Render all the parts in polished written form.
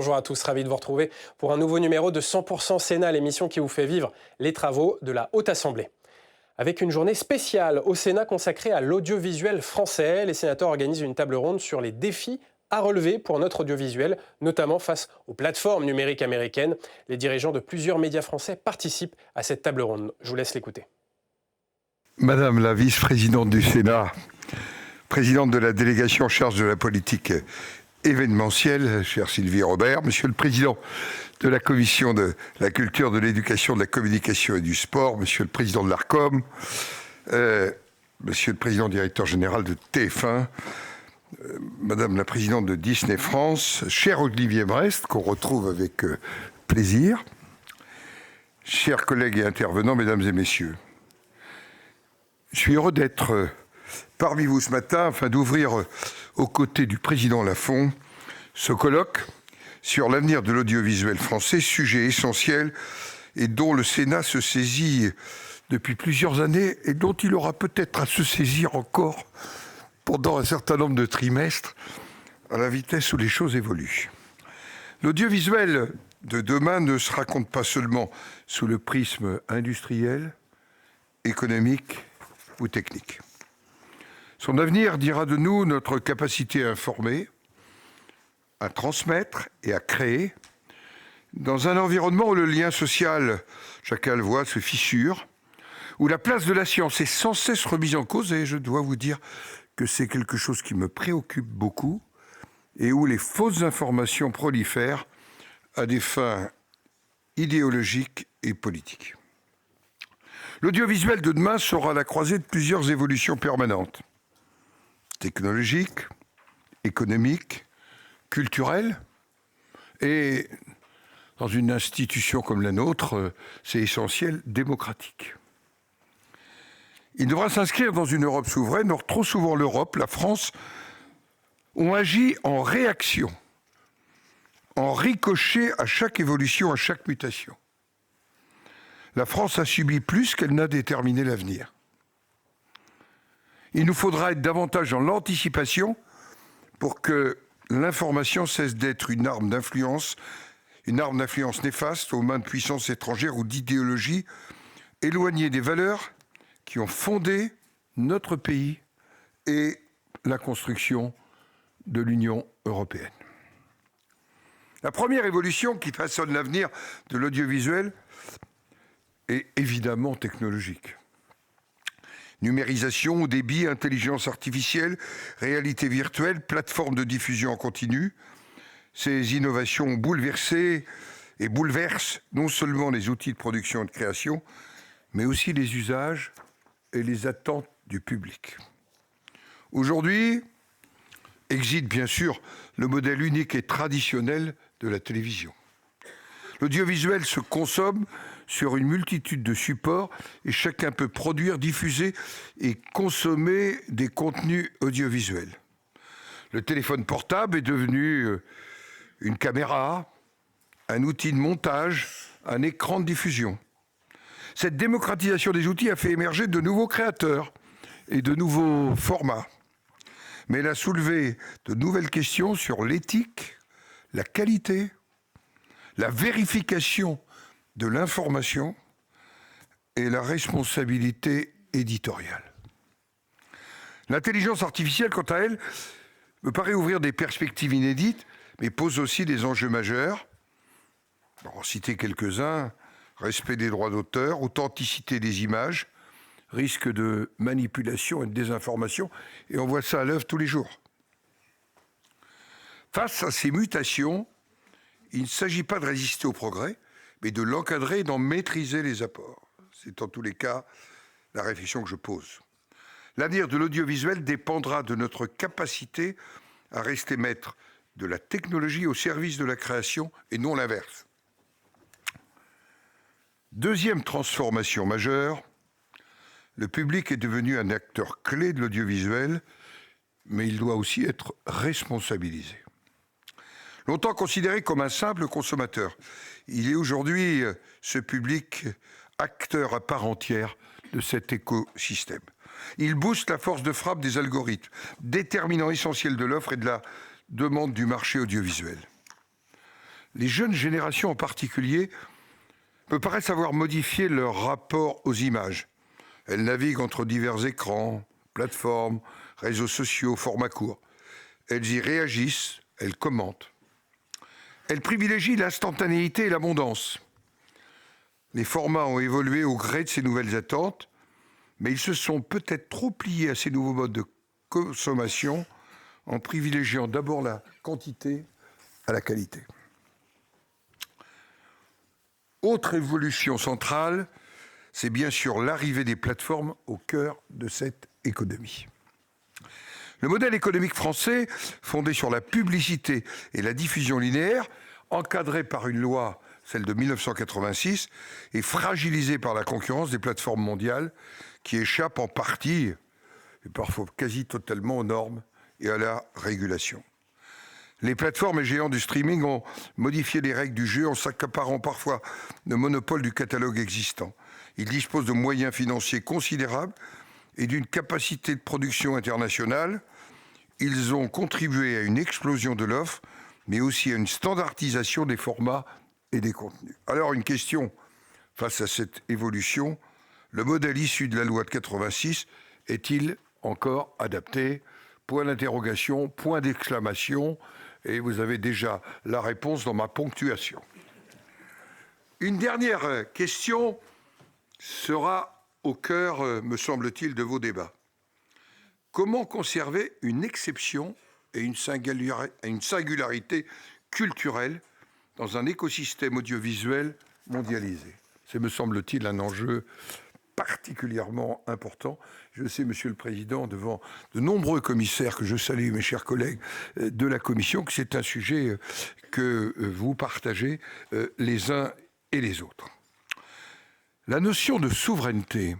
bonjour à tous, ravi de vous retrouver pour un nouveau numéro de 100% Sénat, l'émission qui vous fait vivre les travaux de la Haute Assemblée. Avec une journée spéciale au Sénat consacrée à l'audiovisuel français, les sénateurs organisent une table ronde sur les défis à relever pour notre audiovisuel, notamment face aux plateformes numériques américaines. Les dirigeants de plusieurs médias français participent à cette table ronde. Je vous laisse l'écouter. Madame la vice-présidente du Sénat, présidente de la délégation en charge de la politique événementielle, chère Sylvie Robert, monsieur le président de la commission de la culture, de l'éducation, de la communication et du sport, monsieur le président de l'ARCOM, monsieur le président directeur général de TF1, madame la présidente de Disney France, cher Olivier Brest, qu'on retrouve avec plaisir, chers collègues et intervenants, mesdames et messieurs. Je suis heureux d'être parmi vous ce matin afin d'ouvrir aux côtés du président Lafont ce colloque sur l'avenir de l'audiovisuel français, sujet essentiel et dont le Sénat se saisit depuis plusieurs années et dont il aura peut-être à se saisir encore pendant un certain nombre de trimestres à la vitesse où les choses évoluent. L'audiovisuel de demain ne se raconte pas seulement sous le prisme industriel, économique ou technique. Son avenir dira de nous notre capacité à informer, à transmettre et à créer dans un environnement où le lien social, chacun le voit, se fissure, où la place de la science est sans cesse remise en cause, et je dois vous dire que c'est quelque chose qui me préoccupe beaucoup, et où les fausses informations prolifèrent à des fins idéologiques et politiques. L'audiovisuel de demain sera la croisée de plusieurs évolutions permanentes, technologiques, économiques, culturelles, et dans une institution comme la nôtre, c'est essentiel, démocratique. Il devra s'inscrire dans une Europe souveraine. Or, trop souvent, l'Europe, la France, ont agi en réaction, en ricochet à chaque évolution, à chaque mutation. La France a subi plus qu'elle n'a déterminé l'avenir. Il nous faudra être davantage dans l'anticipation pour que l'information cesse d'être une arme d'influence néfaste aux mains de puissances étrangères ou d'idéologies éloignées des valeurs qui ont fondé notre pays et la construction de l'Union européenne. La première évolution qui façonne l'avenir de l'audiovisuel est évidemment technologique. Numérisation, débit, intelligence artificielle, réalité virtuelle, plateforme de diffusion en continu. Ces innovations ont bouleversé et bouleversent non seulement les outils de production et de création, mais aussi les usages et les attentes du public. Aujourd'hui, existe bien sûr le modèle unique et traditionnel de la télévision. L'audiovisuel se consomme sur une multitude de supports et chacun peut produire, diffuser et consommer des contenus audiovisuels. Le téléphone portable est devenu une caméra, un outil de montage, un écran de diffusion. Cette démocratisation des outils a fait émerger de nouveaux créateurs et de nouveaux formats. Mais elle a soulevé de nouvelles questions sur l'éthique, la qualité, la vérification de l'information et la responsabilité éditoriale. L'intelligence artificielle, quant à elle, me paraît ouvrir des perspectives inédites, mais pose aussi des enjeux majeurs. Pour en citer quelques-uns, respect des droits d'auteur, authenticité des images, risque de manipulation et de désinformation, et on voit ça à l'œuvre tous les jours. Face à ces mutations, il ne s'agit pas de résister au progrès, mais de l'encadrer et d'en maîtriser les apports. C'est en tous les cas la réflexion que je pose. L'avenir de l'audiovisuel dépendra de notre capacité à rester maître de la technologie au service de la création et non l'inverse. Deuxième transformation majeure, le public est devenu un acteur clé de l'audiovisuel, mais il doit aussi être responsabilisé. Longtemps considéré comme un simple consommateur, il est aujourd'hui ce public acteur à part entière de cet écosystème. Il booste la force de frappe des algorithmes, déterminant essentiel de l'offre et de la demande du marché audiovisuel. les jeunes générations en particulier me paraissent avoir modifié leur rapport aux images. Elles naviguent entre divers écrans, plateformes, réseaux sociaux, formats courts. Elles y réagissent, elles commentent. Elles privilégient l'instantanéité et l'abondance. Les formats ont évolué au gré de ces nouvelles attentes, mais ils se sont peut-être trop pliés à ces nouveaux modes de consommation en privilégiant d'abord la quantité à la qualité. Autre évolution centrale, c'est bien sûr l'arrivée des plateformes au cœur de cette économie. Le modèle économique français, fondé sur la publicité et la diffusion linéaire, encadré par une loi, celle de 1986, est fragilisé par la concurrence des plateformes mondiales qui échappent en partie, et parfois quasi totalement, aux normes et à la régulation. Les plateformes et géants du streaming ont modifié les règles du jeu en s'accaparant parfois le monopole du catalogue existant. Ils disposent de moyens financiers considérables et d'une capacité de production internationale. Ils ont contribué à une explosion de l'offre, mais aussi à une standardisation des formats et des contenus. Alors une question face à cette évolution, le modèle issu de la loi de 86 est-il encore adapté? Point d'interrogation, point d'exclamation, et vous avez déjà la réponse dans ma ponctuation. Une dernière question sera au cœur, me semble-t-il, de vos débats. Comment conserver une exception et une singularité culturelle dans un écosystème audiovisuel mondialisé? C'est, me semble-t-il, un enjeu particulièrement important. Je sais, Monsieur le Président, devant de nombreux commissaires que je salue, mes chers collègues de la Commission, que c'est un sujet que vous partagez les uns et les autres. La notion de souveraineté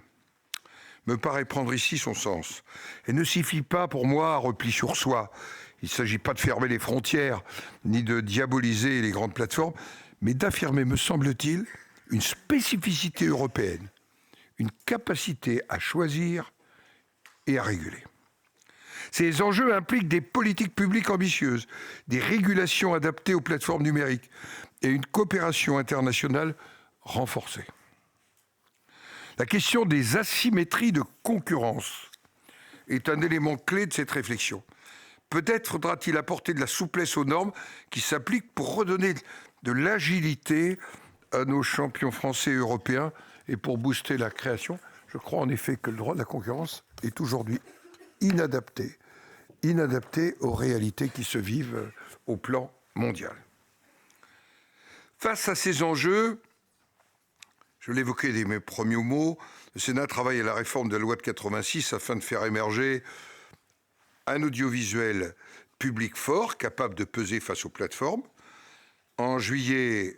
me paraît prendre ici son sens. Elle ne suffit pas pour moi à repli sur soi. Il ne s'agit pas de fermer les frontières, ni de diaboliser les grandes plateformes, mais d'affirmer, me semble-t-il, une spécificité européenne, une capacité à choisir et à réguler. Ces enjeux impliquent des politiques publiques ambitieuses, des régulations adaptées aux plateformes numériques et une coopération internationale renforcée. La question des asymétries de concurrence est un élément clé de cette réflexion. Peut-être faudra-t-il apporter de la souplesse aux normes qui s'appliquent pour redonner de l'agilité à nos champions français et européens et pour booster la création. Je crois en effet que le droit de la concurrence est aujourd'hui inadapté aux réalités qui se vivent au plan mondial. Face à ces enjeux, je l'évoquais dès mes premiers mots, le Sénat travaille à la réforme de la loi de 86 afin de faire émerger un audiovisuel public fort, capable de peser face aux plateformes. En juillet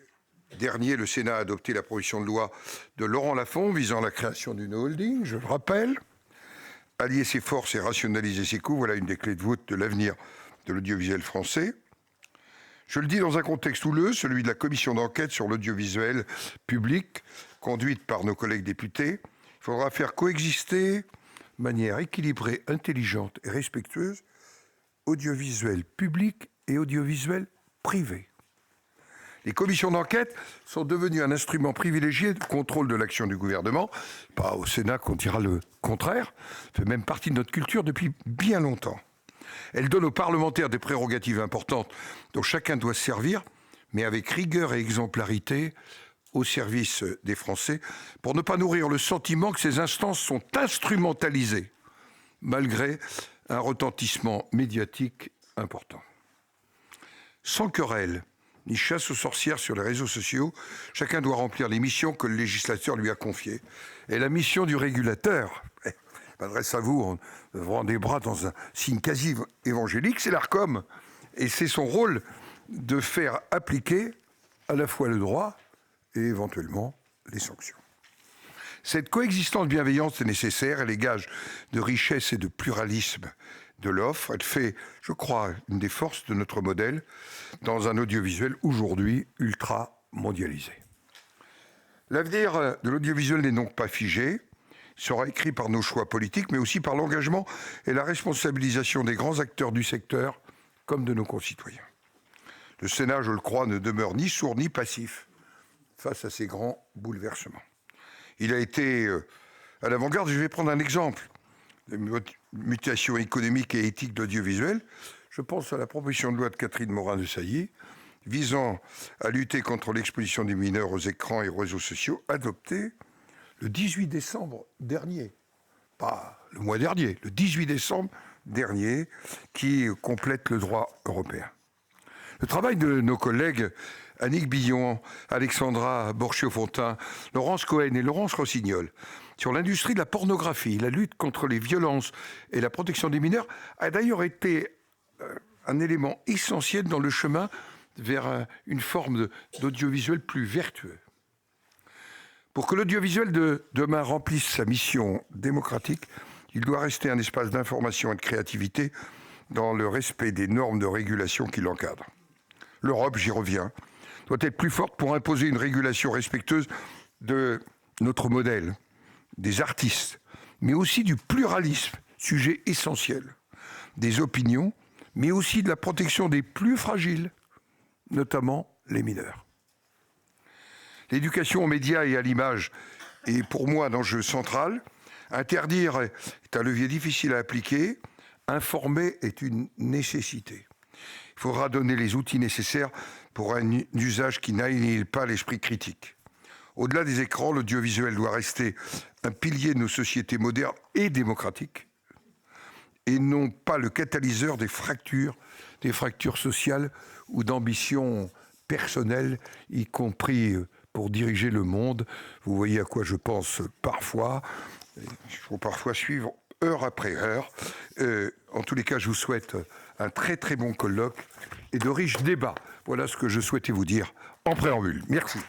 dernier, le Sénat a adopté la proposition de loi de Laurent Lafon visant la création d'une holding, je le rappelle. Allier ses forces et rationaliser ses coûts, voilà une des clés de voûte de l'avenir de l'audiovisuel français. Je le dis dans un contexte houleux, celui de la commission d'enquête sur l'audiovisuel public, conduite par nos collègues députés. Il faudra faire coexister de manière équilibrée, intelligente et respectueuse audiovisuel public et audiovisuel privé. Les commissions d'enquête sont devenues un instrument privilégié de contrôle de l'action du gouvernement. Pas au Sénat qu'on dira le contraire. Ça fait même partie de notre culture depuis bien longtemps. Elles donnent aux parlementaires des prérogatives importantes dont chacun doit se servir, mais avec rigueur et exemplarité au service des Français, pour ne pas nourrir le sentiment que ces instances sont instrumentalisées, malgré un retentissement médiatique important. Sans querelle, ni chasse aux sorcières sur les réseaux sociaux, chacun doit remplir les missions que le législateur lui a confiées. Et la mission du régulateur, je m'adresse à vous en ouvrant des bras dans un signe quasi évangélique, c'est l'Arcom. Et c'est son rôle de faire appliquer à la fois le droit et éventuellement les sanctions. Cette coexistence bienveillante est nécessaire, elle est gage de richesse et de pluralisme de l'offre. Elle fait, je crois, une des forces de notre modèle dans un audiovisuel aujourd'hui ultra mondialisé. L'avenir de l'audiovisuel n'est donc pas figé. Il sera écrit par nos choix politiques, mais aussi par l'engagement et la responsabilisation des grands acteurs du secteur comme de nos concitoyens. Le Sénat, je le crois, ne demeure ni sourd ni passif face à ces grands bouleversements. Il a été à l'avant-garde. Je vais prendre un exemple. Les mutations économiques et éthiques de l'audiovisuel. Je pense à la proposition de loi de Catherine Morin-Desailly visant à lutter contre l'exposition des mineurs aux écrans et aux réseaux sociaux, adoptée le 18 décembre dernier. Pas le mois dernier, le 18 décembre dernier, qui complète le droit européen. Le travail de nos collègues Annick Billon, Alexandra Borchio-Fontin, Laurence Cohen et Laurence Rossignol sur l'industrie de la pornographie, la lutte contre les violences et la protection des mineurs a d'ailleurs été un élément essentiel dans le chemin vers une forme d'audiovisuel plus vertueux. Pour que l'audiovisuel de demain remplisse sa mission démocratique, il doit rester un espace d'information et de créativité dans le respect des normes de régulation qui l'encadrent. L'Europe, j'y reviens, doit être plus forte pour imposer une régulation respectueuse de notre modèle, des artistes, mais aussi du pluralisme, sujet essentiel, des opinions, mais aussi de la protection des plus fragiles, notamment les mineurs. L'éducation aux médias et à l'image est pour moi un enjeu central. Interdire est un levier difficile à appliquer. Informer est une nécessité. Il faudra donner les outils nécessaires pour un usage qui n'annihile pas l'esprit critique. Au-delà des écrans, l'audiovisuel doit rester un pilier de nos sociétés modernes et démocratiques, et non pas le catalyseur des fractures sociales ou d'ambitions personnelles, y compris pour diriger le monde. Vous voyez à quoi je pense parfois. Il faut parfois suivre heure après heure. En tous les cas, je vous souhaite un très très bon colloque et de riches débats. Voilà ce que je souhaitais vous dire en préambule. Merci.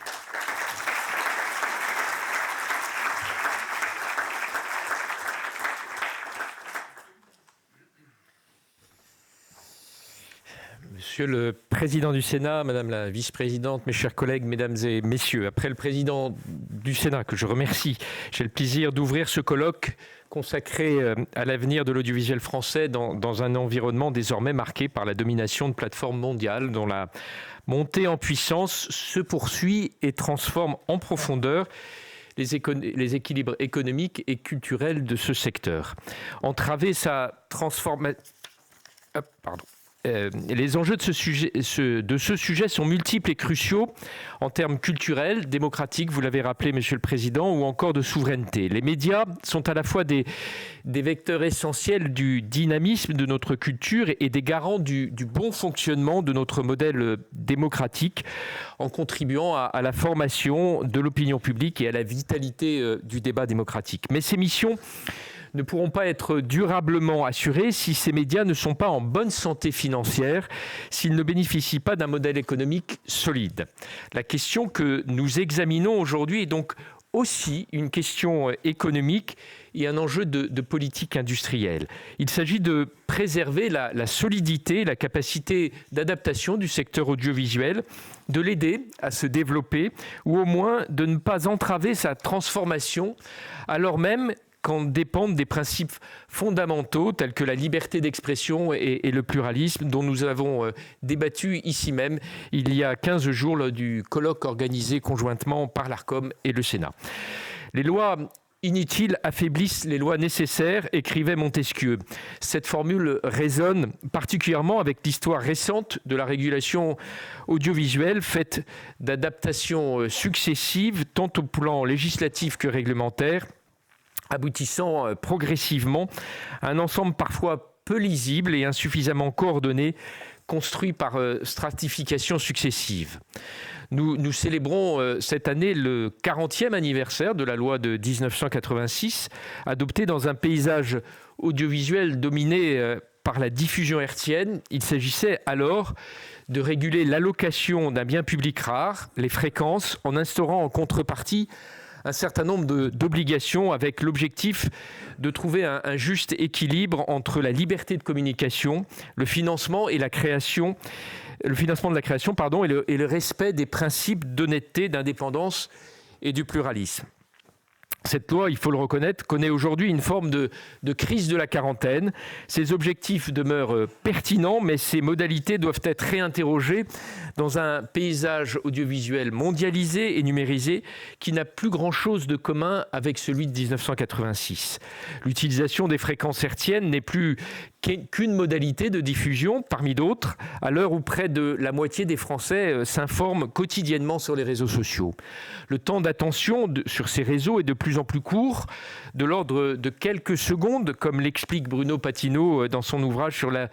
Monsieur le Président du Sénat, Madame la Vice-présidente, mes chers collègues, Mesdames et Messieurs, après le Président du Sénat, que je remercie, j'ai le plaisir d'ouvrir ce colloque consacré à l'avenir de l'audiovisuel français dans un environnement désormais marqué par la domination de plateformes mondiales dont la montée en puissance se poursuit et transforme en profondeur les équilibres économiques et culturels de ce secteur. Entraver sa transformation... les enjeux de ce sujet sont multiples et cruciaux en termes culturels, démocratiques, vous l'avez rappelé, Monsieur le Président, ou encore de souveraineté. Les médias sont à la fois des vecteurs essentiels du dynamisme de notre culture et des garants du bon fonctionnement de notre modèle démocratique, en contribuant à la formation de l'opinion publique et à la vitalité du débat démocratique. Mais ces missions ne pourront pas être durablement assurés si ces médias ne sont pas en bonne santé financière, s'ils ne bénéficient pas d'un modèle économique solide. La question que nous examinons aujourd'hui est donc aussi une question économique et un enjeu de politique industrielle. Il s'agit de préserver la solidité, la capacité d'adaptation du secteur audiovisuel, de l'aider à se développer ou au moins de ne pas entraver sa transformation alors même qu'en dépendent des principes fondamentaux tels que la liberté d'expression et le pluralisme dont nous avons débattu ici même il y a 15 jours lors du colloque organisé conjointement par l'Arcom et le Sénat. Les lois inutiles affaiblissent les lois nécessaires, écrivait Montesquieu. Cette formule résonne particulièrement avec l'histoire récente de la régulation audiovisuelle, faite d'adaptations successives tant au plan législatif que réglementaire, aboutissant progressivement à un ensemble parfois peu lisible et insuffisamment coordonné, construit par stratification successive. Nous célébrons cette année le 40e anniversaire de la loi de 1986, adoptée dans un paysage audiovisuel dominé par la diffusion hertzienne. Il s'agissait alors de réguler l'allocation d'un bien public rare, les fréquences, en instaurant en contrepartie un certain nombre d'obligations avec l'objectif de trouver un juste équilibre entre la liberté de communication, le financement de la création, et le respect des principes d'honnêteté, d'indépendance et du pluralisme. Cette loi, il faut le reconnaître, connaît aujourd'hui une forme de crise de la quarantaine. Ses objectifs demeurent pertinents, mais ses modalités doivent être réinterrogées dans un paysage audiovisuel mondialisé et numérisé qui n'a plus grand-chose de commun avec celui de 1986. L'utilisation des fréquences hertziennes n'est plus qu'une modalité de diffusion parmi d'autres, à l'heure où près de la moitié des Français s'informent quotidiennement sur les réseaux sociaux. Le temps d'attention sur ces réseaux est de plus en plus court, de l'ordre de quelques secondes, comme l'explique Bruno Patino dans son ouvrage sur la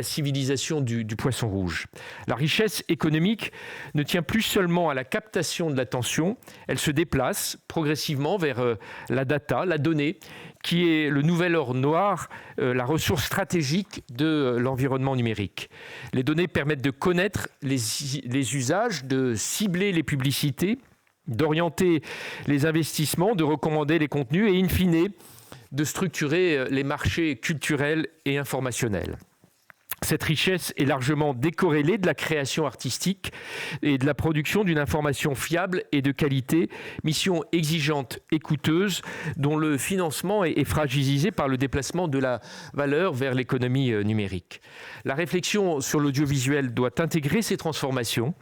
civilisation du poisson rouge. La richesse économique ne tient plus seulement à la captation de l'attention, elle se déplace progressivement vers la data, la donnée, qui est le nouvel or noir, la ressource stratégique de l'environnement numérique. Les données permettent de connaître les usages, de cibler les publicités, d'orienter les investissements, de recommander les contenus et, in fine, de structurer les marchés culturels et informationnels. Cette richesse est largement décorrélée de la création artistique et de la production d'une information fiable et de qualité, mission exigeante et coûteuse dont le financement est fragilisé par le déplacement de la valeur vers l'économie numérique. La réflexion sur l'audiovisuel doit intégrer ces transformations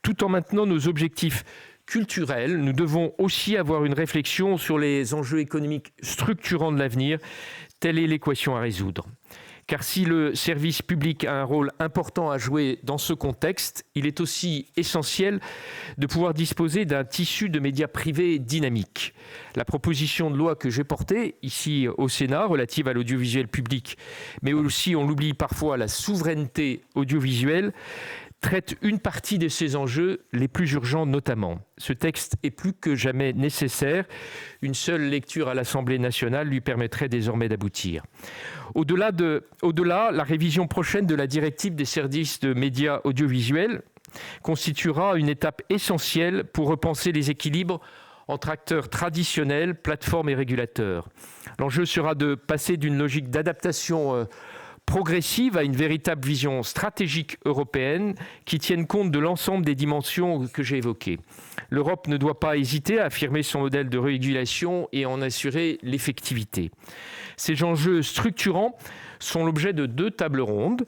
tout en maintenant nos objectifs culturels. Nous devons aussi avoir une réflexion sur les enjeux économiques structurants de l'avenir. Telle est l'équation à résoudre. Car si le service public a un rôle important à jouer dans ce contexte, il est aussi essentiel de pouvoir disposer d'un tissu de médias privés dynamique. La proposition de loi que j'ai portée ici au Sénat, relative à l'audiovisuel public, mais aussi, on l'oublie parfois, la souveraineté audiovisuelle, traite une partie de ces enjeux les plus urgents notamment. Ce texte est plus que jamais nécessaire. Une seule lecture à l'Assemblée nationale lui permettrait désormais d'aboutir. Au-delà, la révision prochaine de la directive des services de médias audiovisuels constituera une étape essentielle pour repenser les équilibres entre acteurs traditionnels, plateformes et régulateurs. L'enjeu sera de passer d'une logique d'adaptation progressive à une véritable vision stratégique européenne qui tienne compte de l'ensemble des dimensions que j'ai évoquées. L'Europe ne doit pas hésiter à affirmer son modèle de régulation et en assurer l'effectivité. Ces enjeux structurants sont l'objet de 2 tables rondes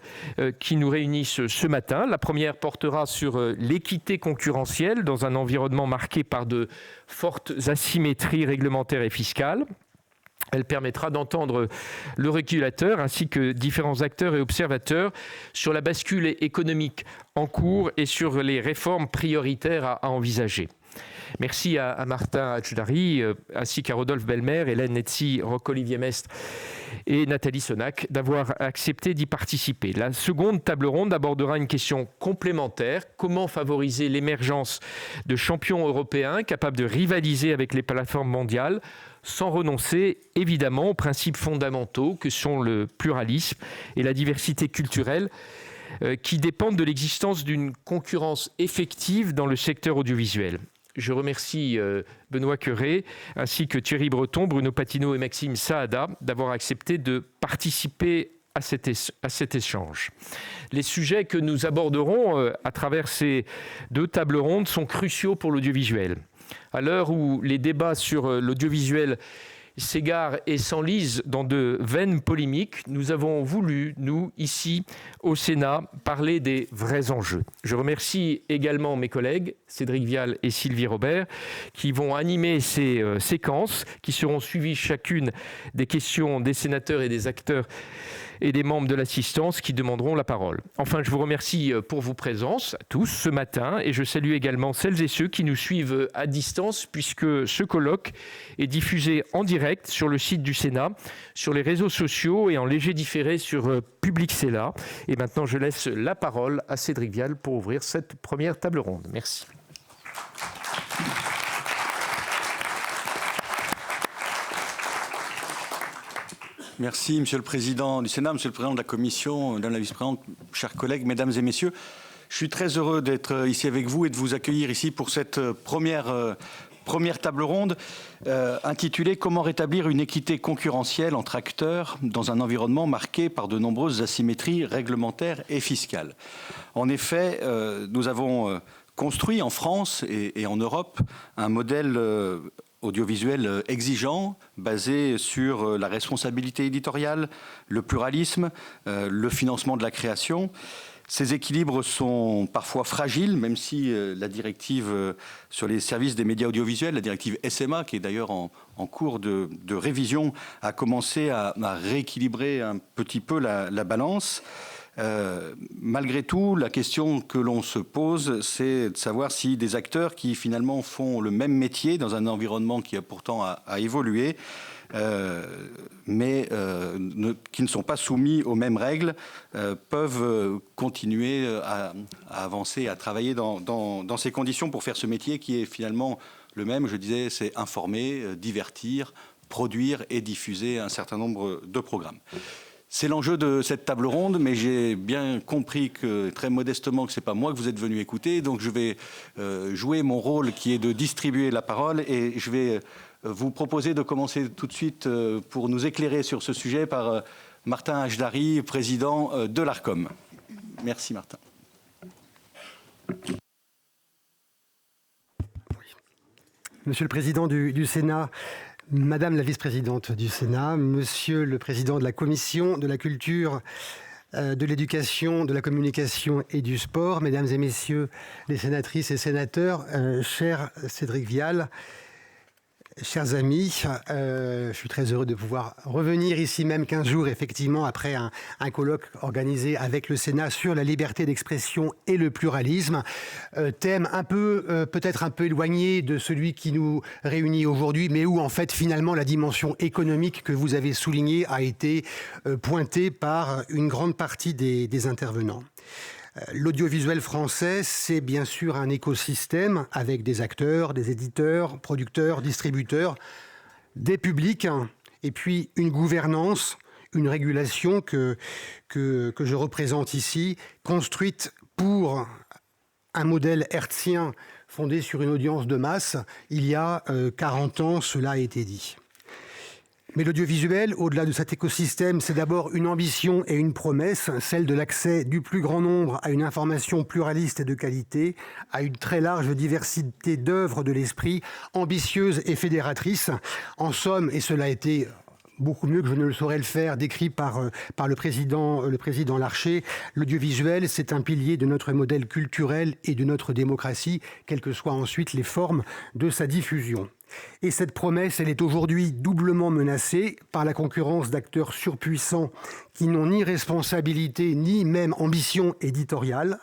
qui nous réunissent ce matin. La première portera sur l'équité concurrentielle dans un environnement marqué par de fortes asymétries réglementaires et fiscales. Elle permettra d'entendre le régulateur ainsi que différents acteurs et observateurs sur la bascule économique en cours et sur les réformes prioritaires à envisager. Merci à Martin Hadjdari ainsi qu'à Rodolphe Belmer, Hélène Netzi, Roch-Olivier Mestre et Nathalie Sonac d'avoir accepté d'y participer. La seconde table ronde abordera une question complémentaire. Comment favoriser l'émergence de champions européens capables de rivaliser avec les plateformes mondiales sans renoncer évidemment aux principes fondamentaux que sont le pluralisme et la diversité culturelle qui dépendent de l'existence d'une concurrence effective dans le secteur audiovisuel. Je remercie Benoît Cœuré ainsi que Thierry Breton, Bruno Patino et Maxime Saada d'avoir accepté de participer à cet échange. Les sujets que nous aborderons à travers ces 2 tables rondes sont cruciaux pour l'audiovisuel. À l'heure où les débats sur l'audiovisuel s'égarent et s'enlisent dans de vaines polémiques, nous avons voulu, nous, ici, au Sénat, parler des vrais enjeux. Je remercie également mes collègues, Cédric Vial et Sylvie Robert, qui vont animer ces séquences, qui seront suivies chacune des questions des sénateurs et des acteurs et des membres de l'assistance qui demanderont la parole. Enfin, je vous remercie pour vos présences, à tous, ce matin, et je salue également celles et ceux qui nous suivent à distance, puisque ce colloque est diffusé en direct sur le site du Sénat, sur les réseaux sociaux et en léger différé sur Public Sénat. Et maintenant, je laisse la parole à Cédric Vial pour ouvrir cette première table ronde. Merci. Merci, Monsieur le Président du Sénat, Monsieur le Président de la Commission, Madame la Vice-présidente, chers collègues, Mesdames et Messieurs. Je suis très heureux d'être ici avec vous et de vous accueillir ici pour cette première table ronde intitulée « Comment rétablir une équité concurrentielle entre acteurs dans un environnement marqué par de nombreuses asymétries réglementaires et fiscales ». En effet, nous avons construit en France et en Europe un modèle audiovisuel exigeant, basé sur la responsabilité éditoriale, le pluralisme, le financement de la création. Ces équilibres sont parfois fragiles, même si la directive sur les services des médias audiovisuels, la directive SMA, qui est d'ailleurs en cours de révision, a commencé à rééquilibrer un petit peu la balance. Malgré tout, la question que l'on se pose, c'est de savoir si des acteurs qui finalement font le même métier dans un environnement qui a pourtant à évoluer, mais qui ne sont pas soumis aux mêmes règles, peuvent continuer à avancer, à travailler dans ces conditions pour faire ce métier qui est finalement le même. Je disais, c'est informer, divertir, produire et diffuser un certain nombre de programmes. C'est l'enjeu de cette table ronde, mais j'ai bien compris que, très modestement, que ce n'est pas moi que vous êtes venu écouter. Donc je vais jouer mon rôle qui est de distribuer la parole et je vais vous proposer de commencer tout de suite pour nous éclairer sur ce sujet par Martin Hajdari, président de l'ARCOM. Merci Martin. Monsieur le Président du Sénat, Madame la vice-présidente du Sénat, Monsieur le Président de la Commission de la Culture, de l'Éducation, de la Communication et du Sport, Mesdames et Messieurs les sénatrices et sénateurs, cher Cédric Vial, chers amis, je suis très heureux de pouvoir revenir ici même 15 jours, effectivement, après un colloque organisé avec le Sénat sur la liberté d'expression et le pluralisme. Thème un peu, peut-être un peu éloigné de celui qui nous réunit aujourd'hui, mais où, en fait, finalement, la dimension économique que vous avez soulignée a été pointée par une grande partie des intervenants. L'audiovisuel français, c'est bien sûr un écosystème avec des acteurs, des éditeurs, producteurs, distributeurs, des publics et puis une gouvernance, une régulation que je représente ici, construite pour un modèle hertzien fondé sur une audience de masse. Il y a 40 ans, cela a été dit. Mais l'audiovisuel, au-delà de cet écosystème, c'est d'abord une ambition et une promesse, celle de l'accès du plus grand nombre à une information pluraliste et de qualité, à une très large diversité d'œuvres de l'esprit, ambitieuse et fédératrice. En somme, et cela a été beaucoup mieux que je ne le saurais le faire, décrit par le président Larcher, l'audiovisuel, c'est un pilier de notre modèle culturel et de notre démocratie, quelles que soient ensuite les formes de sa diffusion. Et cette promesse, elle est aujourd'hui doublement menacée par la concurrence d'acteurs surpuissants qui n'ont ni responsabilité ni même ambition éditoriale,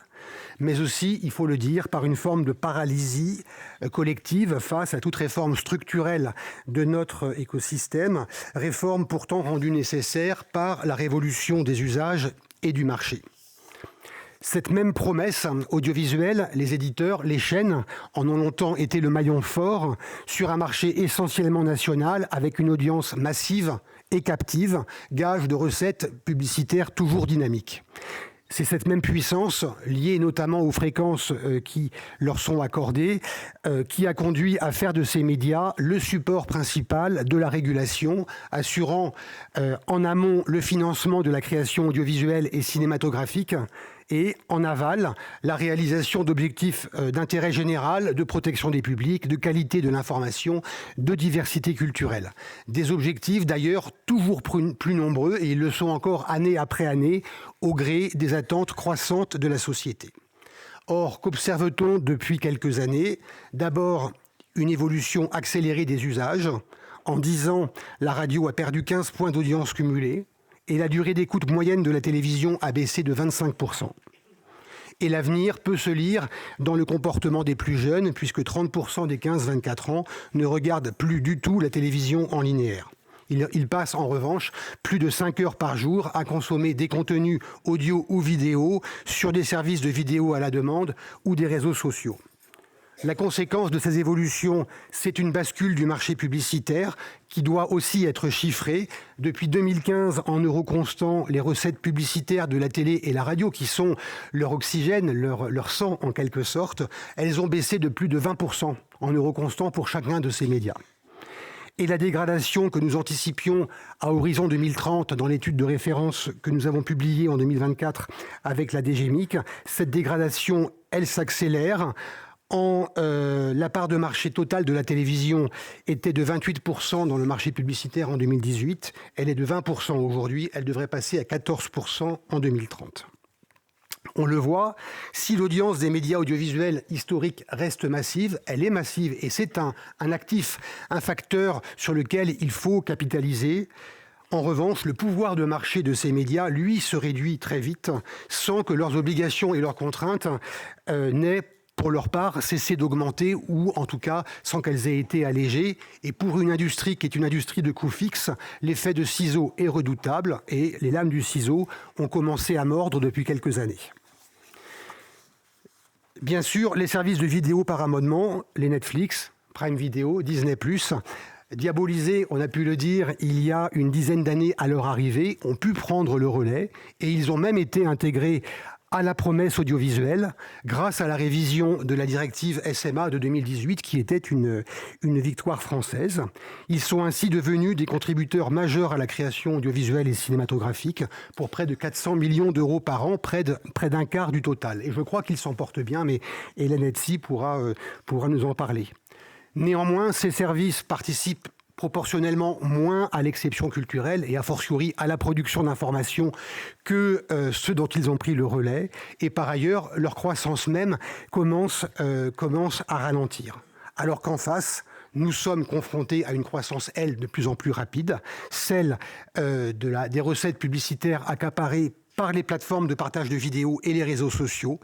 mais aussi, il faut le dire, par une forme de paralysie collective face à toute réforme structurelle de notre écosystème, réforme pourtant rendue nécessaire par la révolution des usages et du marché. Cette même promesse audiovisuelle, les éditeurs, les chaînes en ont longtemps été le maillon fort sur un marché essentiellement national avec une audience massive et captive, gage de recettes publicitaires toujours dynamiques. C'est cette même puissance, liée notamment aux fréquences qui leur sont accordées, qui a conduit à faire de ces médias le support principal de la régulation, assurant en amont le financement de la création audiovisuelle et cinématographique, et en aval, la réalisation d'objectifs d'intérêt général, de protection des publics, de qualité de l'information, de diversité culturelle. Des objectifs d'ailleurs toujours plus nombreux, et ils le sont encore année après année, au gré des attentes croissantes de la société. Or, qu'observe-t-on depuis quelques années ? D'abord, une évolution accélérée des usages. En 10 ans, la radio a perdu 15 points d'audience cumulés, et la durée d'écoute moyenne de la télévision a baissé de 25%. Et l'avenir peut se lire dans le comportement des plus jeunes, puisque 30% des 15-24 ans ne regardent plus du tout la télévision en linéaire. Ils passent en revanche plus de 5 heures par jour à consommer des contenus audio ou vidéo sur des services de vidéo à la demande ou des réseaux sociaux. La conséquence de ces évolutions, c'est une bascule du marché publicitaire qui doit aussi être chiffrée. Depuis 2015, en euros constants, les recettes publicitaires de la télé et la radio, qui sont leur oxygène, leur sang en quelque sorte, elles ont baissé de plus de 20% en euros constants pour chacun de ces médias. Et la dégradation que nous anticipions à horizon 2030 dans l'étude de référence que nous avons publiée en 2024 avec la DGMIC, cette dégradation, elle s'accélère La part de marché totale de la télévision était de 28% dans le marché publicitaire en 2018. Elle est de 20% aujourd'hui. Elle devrait passer à 14% en 2030. On le voit, si l'audience des médias audiovisuels historiques reste massive, elle est massive et c'est un actif, un facteur sur lequel il faut capitaliser. En revanche, le pouvoir de marché de ces médias, lui, se réduit très vite sans que leurs obligations et leurs contraintes n'aient pour leur part cessé d'augmenter ou en tout cas sans qu'elles aient été allégées. Et pour une industrie qui est une industrie de coûts fixes, l'effet de ciseau est redoutable et les lames du ciseau ont commencé à mordre depuis quelques années. Bien sûr, les services de vidéo par abonnement, les Netflix, Prime Video, Disney+, diabolisés, on a pu le dire, il y a une dizaine d'années à leur arrivée, ont pu prendre le relais et ils ont même été intégrés à la promesse audiovisuelle grâce à la révision de la directive SMA de 2018 qui était une victoire française. Ils sont ainsi devenus des contributeurs majeurs à la création audiovisuelle et cinématographique pour près de 400 millions d'euros par an, près d'un quart du total. Et je crois qu'ils s'en portent bien, mais Hélène Etsi pourra nous en parler. Néanmoins, ces services participent proportionnellement moins à l'exception culturelle et a fortiori à la production d'informations que ceux dont ils ont pris le relais. Et par ailleurs, leur croissance même commence à ralentir. Alors qu'en face, nous sommes confrontés à une croissance, elle, de plus en plus rapide, celle des recettes publicitaires accaparées par les plateformes de partage de vidéos et les réseaux sociaux,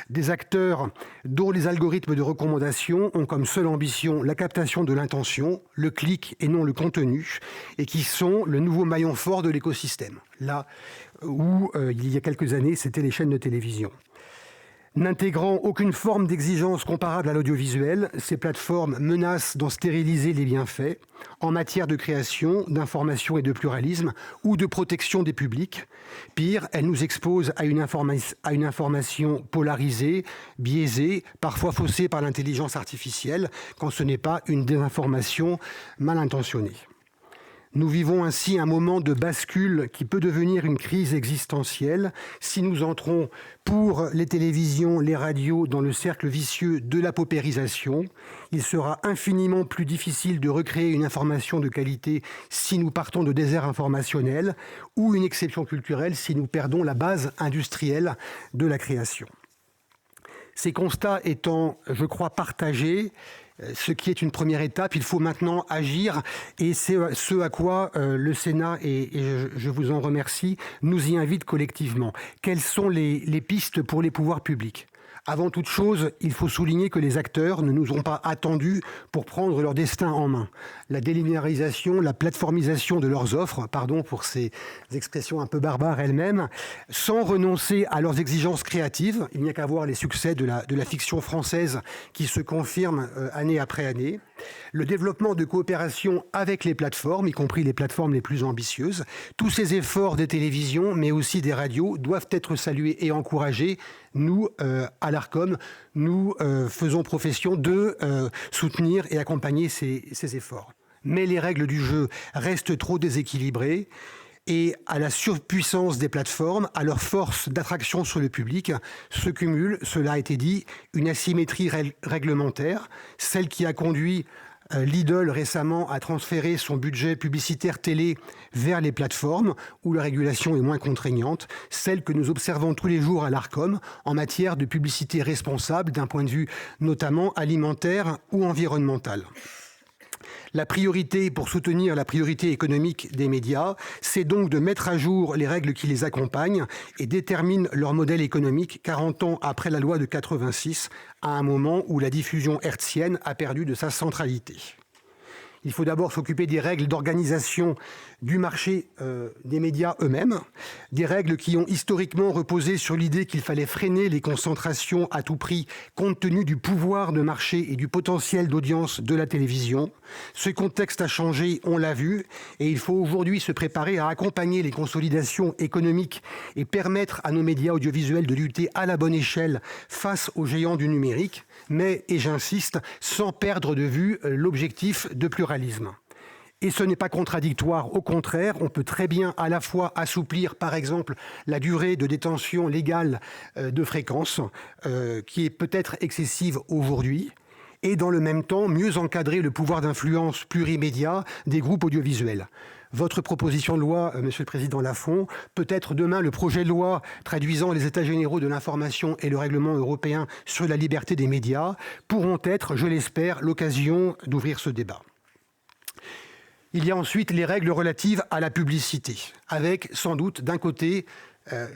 des acteurs dont les algorithmes de recommandation ont comme seule ambition la captation de l'intention, le clic et non le contenu, et qui sont le nouveau maillon fort de l'écosystème, là où il y a quelques années, c'était les chaînes de télévision. N'intégrant aucune forme d'exigence comparable à l'audiovisuel, ces plateformes menacent d'en stériliser les bienfaits en matière de création, d'information et de pluralisme ou de protection des publics. Pire, elles nous exposent à une information polarisée, biaisée, parfois faussée par l'intelligence artificielle, quand ce n'est pas une désinformation mal intentionnée. Nous vivons ainsi un moment de bascule qui peut devenir une crise existentielle si nous entrons pour les télévisions, les radios dans le cercle vicieux de la paupérisation. Il sera infiniment plus difficile de recréer une information de qualité si nous partons de déserts informationnels ou une exception culturelle si nous perdons la base industrielle de la création. Ces constats étant, je crois, partagés, ce qui est une première étape, il faut maintenant agir et c'est ce à quoi le Sénat, et je vous en remercie, nous y invite collectivement. Quelles sont les pistes pour les pouvoirs publics ? Avant toute chose, il faut souligner que les acteurs ne nous ont pas attendus pour prendre leur destin en main. La délinéarisation, la plateformisation de leurs offres, pardon pour ces expressions un peu barbares elles-mêmes, sans renoncer à leurs exigences créatives. Il n'y a qu'à voir les succès de la fiction française qui se confirment année après année. Le développement de coopération avec les plateformes, y compris les plateformes les plus ambitieuses. Tous ces efforts des télévisions, mais aussi des radios, doivent être salués et encouragés. Nous, à l'ARCOM, nous faisons profession de soutenir et accompagner ces efforts. Mais les règles du jeu restent trop déséquilibrées et à la surpuissance des plateformes, à leur force d'attraction sur le public, se cumule, cela a été dit, une asymétrie réglementaire, celle qui a conduit Lidl récemment a transféré son budget publicitaire télé vers les plateformes où la régulation est moins contraignante, celle que nous observons tous les jours à l'ARCOM en matière de publicité responsable d'un point de vue notamment alimentaire ou environnemental. La priorité pour soutenir la priorité économique des médias, c'est donc de mettre à jour les règles qui les accompagnent et déterminent leur modèle économique 40 ans après la loi de 86, à un moment où la diffusion hertzienne a perdu de sa centralité. Il faut d'abord s'occuper des règles d'organisation du marché des médias eux-mêmes, des règles qui ont historiquement reposé sur l'idée qu'il fallait freiner les concentrations à tout prix compte tenu du pouvoir de marché et du potentiel d'audience de la télévision. Ce contexte a changé, on l'a vu, et il faut aujourd'hui se préparer à accompagner les consolidations économiques et permettre à nos médias audiovisuels de lutter à la bonne échelle face aux géants du numérique, mais, et j'insiste, sans perdre de vue l'objectif de pluralisme. Et ce n'est pas contradictoire, au contraire, on peut très bien à la fois assouplir, par exemple, la durée de détention légale de fréquence, qui est peut-être excessive aujourd'hui, et dans le même temps, mieux encadrer le pouvoir d'influence plurimédia des groupes audiovisuels. Votre proposition de loi, Monsieur le Président Lafont, peut être demain le projet de loi traduisant les États généraux de l'information et le règlement européen sur la liberté des médias, pourront être, je l'espère, l'occasion d'ouvrir ce débat. Il y a ensuite les règles relatives à la publicité, avec sans doute d'un côté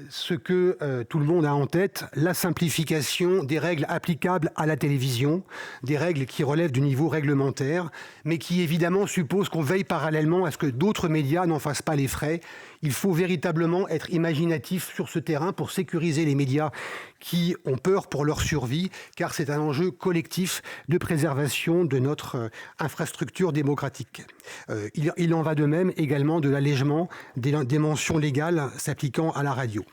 ce que tout le monde a en tête, la simplification des règles applicables à la télévision, des règles qui relèvent du niveau réglementaire, mais qui évidemment supposent qu'on veille parallèlement à ce que d'autres médias n'en fassent pas les frais. Il faut véritablement être imaginatif sur ce terrain pour sécuriser les médias qui ont peur pour leur survie, car c'est un enjeu collectif de préservation de notre infrastructure démocratique. Il en va de même également de l'allègement des mentions légales s'appliquant à la radio.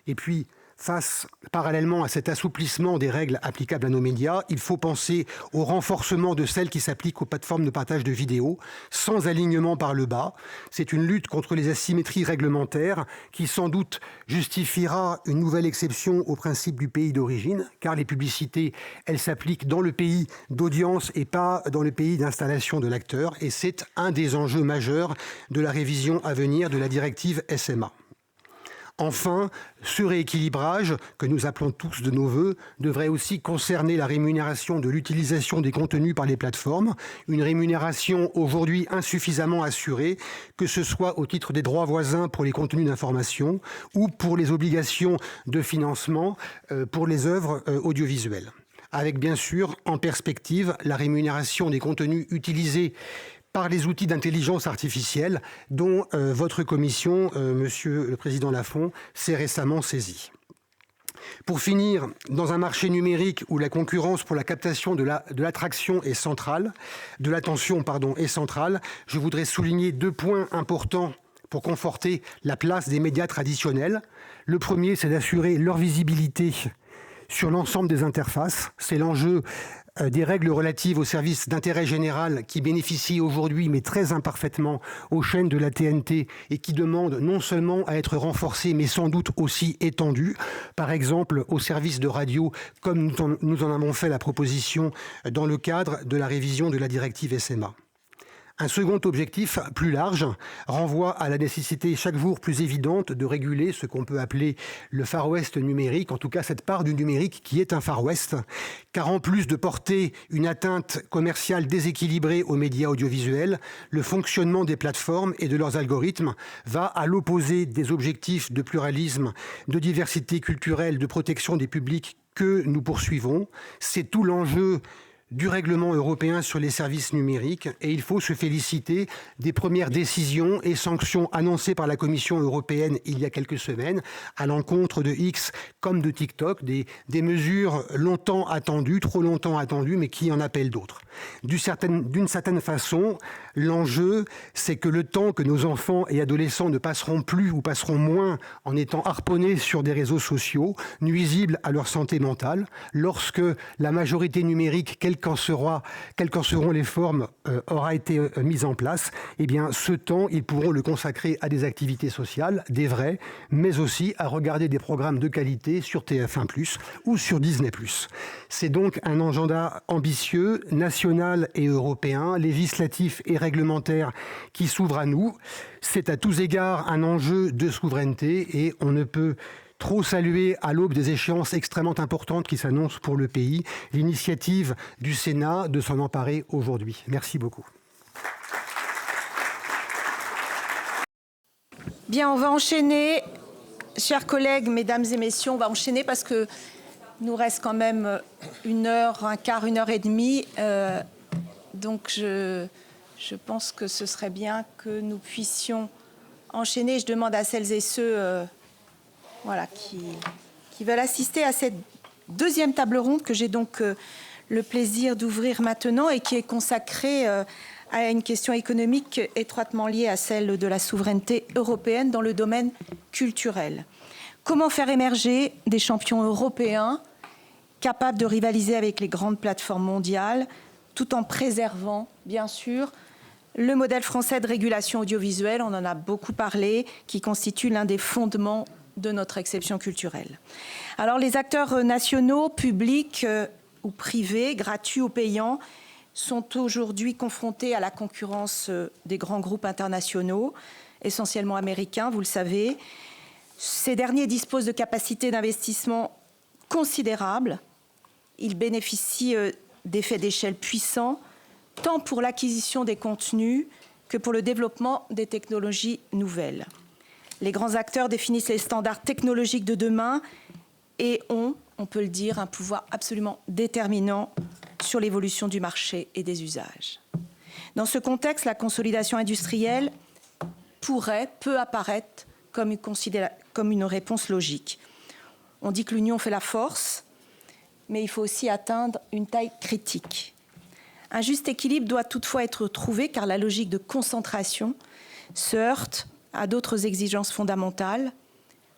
Et puis, face parallèlement à cet assouplissement des règles applicables à nos médias, il faut penser au renforcement de celles qui s'appliquent aux plateformes de partage de vidéos, sans alignement par le bas. C'est une lutte contre les asymétries réglementaires qui sans doute justifiera une nouvelle exception au principe du pays d'origine, car les publicités, elles s'appliquent dans le pays d'audience et pas dans le pays d'installation de l'acteur, et c'est un des enjeux majeurs de la révision à venir de la directive SMA. Enfin, ce rééquilibrage, que nous appelons tous de nos vœux, devrait aussi concerner la rémunération de l'utilisation des contenus par les plateformes, une rémunération aujourd'hui insuffisamment assurée, que ce soit au titre des droits voisins pour les contenus d'information ou pour les obligations de financement pour les œuvres audiovisuelles. Avec bien sûr en perspective la rémunération des contenus utilisés par les outils d'intelligence artificielle dont votre commission, Monsieur le Président Lafont, s'est récemment saisie. Pour finir, dans un marché numérique où la concurrence pour la captation de l'attention est centrale, je voudrais souligner 2 points importants pour conforter la place des médias traditionnels. Le premier, c'est d'assurer leur visibilité sur l'ensemble des interfaces. C'est l'enjeu des règles relatives aux services d'intérêt général qui bénéficient aujourd'hui, mais très imparfaitement, aux chaînes de la TNT et qui demandent non seulement à être renforcées, mais sans doute aussi étendues. Par exemple, aux services de radio, comme nous en avons fait la proposition dans le cadre de la révision de la directive SMA. Un second objectif, plus large, renvoie à la nécessité chaque jour plus évidente de réguler ce qu'on peut appeler le Far West numérique, en tout cas cette part du numérique qui est un Far West, car en plus de porter une atteinte commerciale déséquilibrée aux médias audiovisuels, le fonctionnement des plateformes et de leurs algorithmes va à l'opposé des objectifs de pluralisme, de diversité culturelle, de protection des publics que nous poursuivons. C'est tout l'enjeu du règlement européen sur les services numériques et il faut se féliciter des premières décisions et sanctions annoncées par la Commission européenne il y a quelques semaines à l'encontre de X comme de TikTok, des mesures longtemps attendues, trop longtemps attendues, mais qui en appellent d'autres. D'une certaine façon, l'enjeu, c'est que le temps que nos enfants et adolescents ne passeront plus ou passeront moins en étant harponnés sur des réseaux sociaux, nuisibles à leur santé mentale, lorsque la majorité numérique, quelles qu'en seront les formes, aura été mise en place, eh bien, ce temps, ils pourront le consacrer à des activités sociales, des vraies, mais aussi à regarder des programmes de qualité sur TF1+, ou sur Disney+. C'est donc un agenda ambitieux, national et européen, législatif et réglementaire qui s'ouvre à nous. C'est à tous égards un enjeu de souveraineté et on ne peut trop saluer à l'aube des échéances extrêmement importantes qui s'annoncent pour le pays l'initiative du Sénat de s'en emparer aujourd'hui. Merci beaucoup. Bien, on va enchaîner. Chers collègues, mesdames et messieurs, on va enchaîner parce que nous reste quand même 1 heure, un quart, 1 heure et demie. Donc je pense que ce serait bien que nous puissions enchaîner. Je demande à celles et ceux qui veulent assister à cette 2e table ronde que j'ai donc le plaisir d'ouvrir maintenant et qui est consacrée à une question économique étroitement liée à celle de la souveraineté européenne dans le domaine culturel. Comment faire émerger des champions européens capables de rivaliser avec les grandes plateformes mondiales tout en préservant, bien sûr, le modèle français de régulation audiovisuelle, on en a beaucoup parlé, qui constitue l'un des fondements de notre exception culturelle. Alors les acteurs nationaux, publics ou privés, gratuits ou payants, sont aujourd'hui confrontés à la concurrence des grands groupes internationaux, essentiellement américains, vous le savez. Ces derniers disposent de capacités d'investissement considérables. Ils bénéficient d'effets d'échelle puissants, tant pour l'acquisition des contenus que pour le développement des technologies nouvelles. Les grands acteurs définissent les standards technologiques de demain et ont, on peut le dire, un pouvoir absolument déterminant sur l'évolution du marché et des usages. Dans ce contexte, la consolidation industrielle peut apparaître comme une réponse logique. On dit que l'union fait la force, mais il faut aussi atteindre une taille critique. Un juste équilibre doit toutefois être trouvé car la logique de concentration se heurte à d'autres exigences fondamentales,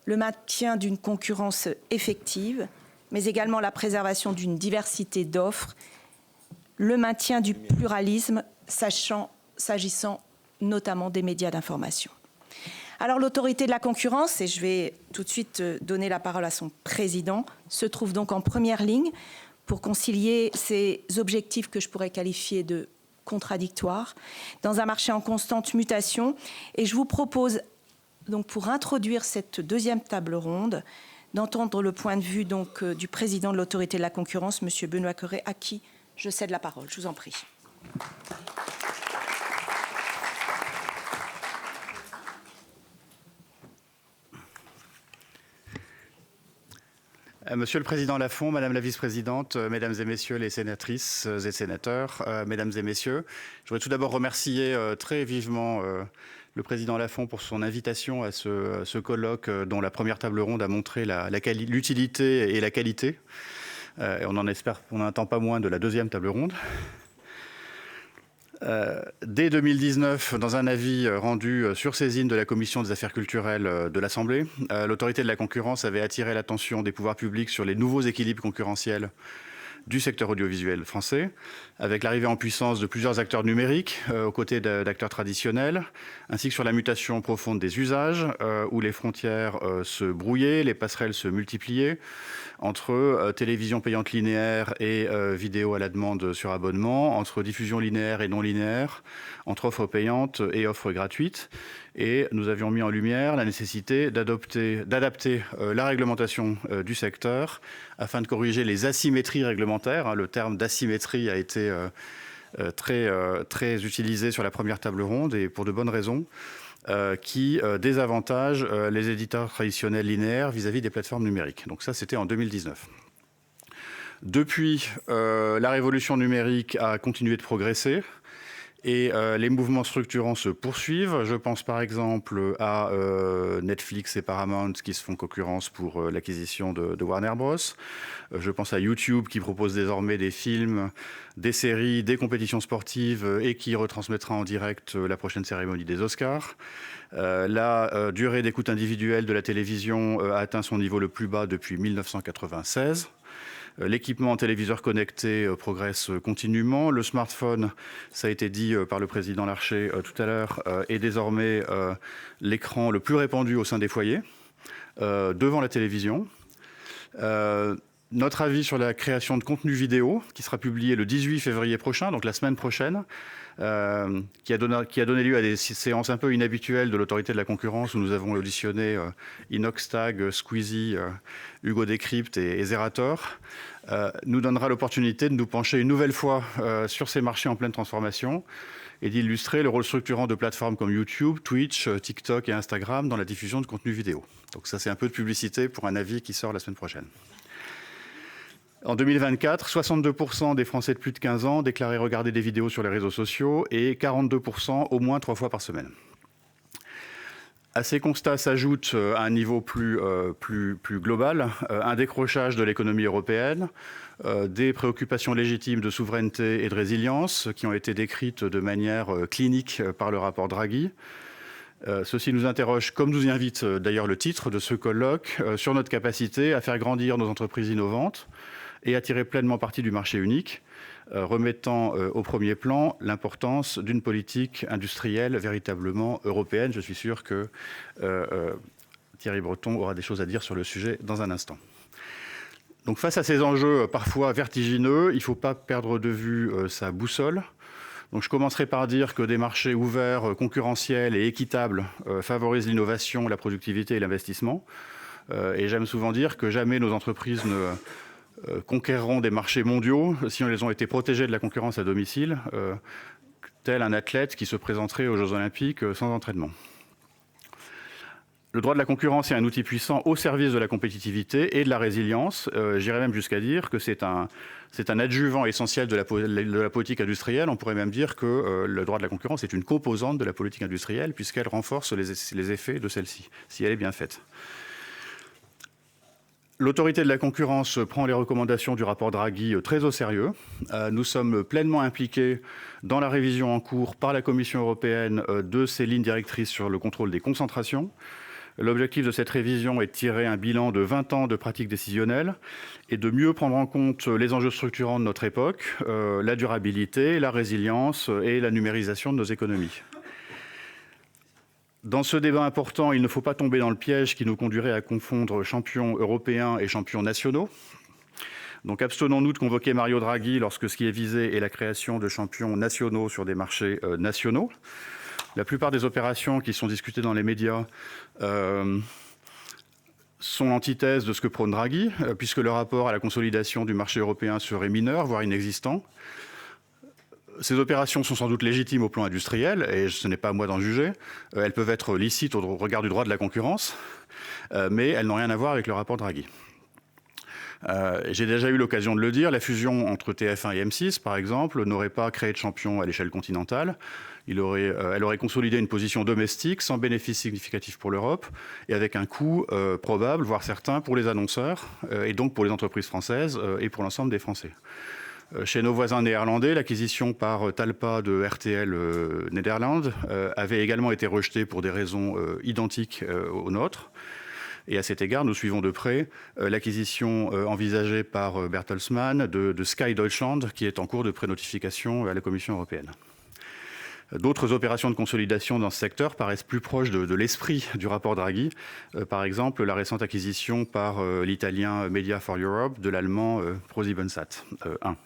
le maintien d'une concurrence effective, mais également la préservation d'une diversité d'offres, le maintien du pluralisme, s'agissant notamment des médias d'information. Alors l'autorité de la concurrence, et je vais tout de suite donner la parole à son président, se trouve donc en première ligne pour concilier ces objectifs que je pourrais qualifier de contradictoires dans un marché en constante mutation. Et je vous propose donc pour introduire cette deuxième table ronde d'entendre le point de vue donc du président de l'autorité de la concurrence, M. Benoît Cœuré, à qui je cède la parole. Je vous en prie. Monsieur le Président Lafont, Madame la Vice-présidente, Mesdames et Messieurs les sénatrices et sénateurs, Mesdames et Messieurs, je voudrais tout d'abord remercier très vivement le Président Lafont pour son invitation à ce colloque dont la première table ronde a montré l'utilité et la qualité. Et on n'en attend pas moins de la deuxième table ronde. Dès 2019, dans un avis rendu sur saisine de la Commission des affaires culturelles de l'Assemblée, l'autorité de la concurrence avait attiré l'attention des pouvoirs publics sur les nouveaux équilibres concurrentiels du secteur audiovisuel français, avec l'arrivée en puissance de plusieurs acteurs numériques aux côtés d'acteurs traditionnels, ainsi que sur la mutation profonde des usages, où les frontières se brouillaient, les passerelles se multipliaient, entre télévision payante linéaire et vidéo à la demande sur abonnement, entre diffusion linéaire et non linéaire, entre offres payantes et offres gratuites. Et nous avions mis en lumière la nécessité d'adapter la réglementation du secteur afin de corriger les asymétries réglementaires. Le terme d'asymétrie a été très utilisé sur la première table ronde et pour de bonnes raisons. Qui désavantage les éditeurs traditionnels linéaires vis-à-vis des plateformes numériques. Donc ça, c'était en 2019. Depuis, la révolution numérique a continué de progresser et les mouvements structurants se poursuivent. Je pense par exemple à Netflix et Paramount qui se font concurrence pour l'acquisition de Warner Bros. Je pense à YouTube qui propose désormais des films, des séries, des compétitions sportives et qui retransmettra en direct la prochaine cérémonie des Oscars. La durée d'écoute individuelle de la télévision a atteint son niveau le plus bas depuis 1996. L'équipement en téléviseur connecté progresse continuellement. Le smartphone, ça a été dit par le président Larcher tout à l'heure, est désormais l'écran le plus répandu au sein des foyers, devant la télévision. Notre avis sur la création de contenu vidéo, qui sera publié le 18 février prochain, donc la semaine prochaine, qui a donné lieu à des séances un peu inhabituelles de l'autorité de la concurrence, où nous avons auditionné Inoxtag, Squeezie, Hugo Décrypte et Zerator, nous donnera l'opportunité de nous pencher une nouvelle fois sur ces marchés en pleine transformation et d'illustrer le rôle structurant de plateformes comme YouTube, Twitch, TikTok et Instagram dans la diffusion de contenu vidéo. Donc ça, c'est un peu de publicité pour un avis qui sort la semaine prochaine. En 2024, 62% des Français de plus de 15 ans déclaraient regarder des vidéos sur les réseaux sociaux et 42% au moins 3 fois par semaine. À ces constats s'ajoute à un niveau plus global un décrochage de l'économie européenne, des préoccupations légitimes de souveraineté et de résilience qui ont été décrites de manière clinique par le rapport Draghi. Ceci nous interroge, comme nous y invite d'ailleurs le titre de ce colloque, sur notre capacité à faire grandir nos entreprises innovantes et à tirer pleinement parti du marché unique, remettant au premier plan l'importance d'une politique industrielle véritablement européenne. Je suis sûr que Thierry Breton aura des choses à dire sur le sujet dans un instant. Donc face à ces enjeux parfois vertigineux, il ne faut pas perdre de vue sa boussole. Donc je commencerai par dire que des marchés ouverts, concurrentiels et équitables favorisent l'innovation, la productivité et l'investissement. Et j'aime souvent dire que jamais nos entreprises ne conquéreront des marchés mondiaux si elles ont été protégées de la concurrence à domicile, tel un athlète qui se présenterait aux Jeux Olympiques sans entraînement. Le droit de la concurrence est un outil puissant au service de la compétitivité et de la résilience. J'irais même jusqu'à dire que c'est un adjuvant essentiel de la politique industrielle. On pourrait même dire que le droit de la concurrence est une composante de la politique industrielle puisqu'elle renforce les effets de celle-ci, si elle est bien faite. L'autorité de la concurrence prend les recommandations du rapport Draghi très au sérieux. Nous sommes pleinement impliqués dans la révision en cours par la Commission européenne de ses lignes directrices sur le contrôle des concentrations. L'objectif de cette révision est de tirer un bilan de 20 ans de pratiques décisionnelles et de mieux prendre en compte les enjeux structurants de notre époque, la durabilité, la résilience et la numérisation de nos économies. Dans ce débat important, il ne faut pas tomber dans le piège qui nous conduirait à confondre champions européens et champions nationaux. Donc abstenons-nous de convoquer Mario Draghi lorsque ce qui est visé est la création de champions nationaux sur des marchés nationaux. La plupart des opérations qui sont discutées dans les médias sont l'antithèse de ce que prône Draghi, puisque le rapport à la consolidation du marché européen serait mineur, voire inexistant. Ces opérations sont sans doute légitimes au plan industriel, et ce n'est pas à moi d'en juger. Elles peuvent être licites au regard du droit de la concurrence, mais elles n'ont rien à voir avec le rapport Draghi. J'ai déjà eu l'occasion de le dire, la fusion entre TF1 et M6, par exemple, n'aurait pas créé de champion à l'échelle continentale. Elle aurait consolidé une position domestique sans bénéfice significatif pour l'Europe et avec un coût probable, voire certain, pour les annonceurs et donc pour les entreprises françaises et pour l'ensemble des Français. Chez nos voisins néerlandais, l'acquisition par Talpa de RTL Nederland avait également été rejetée pour des raisons identiques aux nôtres. Et à cet égard, nous suivons de près l'acquisition envisagée par Bertelsmann de Sky Deutschland, qui est en cours de prénotification à la Commission européenne. D'autres opérations de consolidation dans ce secteur paraissent plus proches de l'esprit du rapport Draghi. Par exemple, la récente acquisition par l'italien Media for Europe de l'allemand ProSiebenSat 1.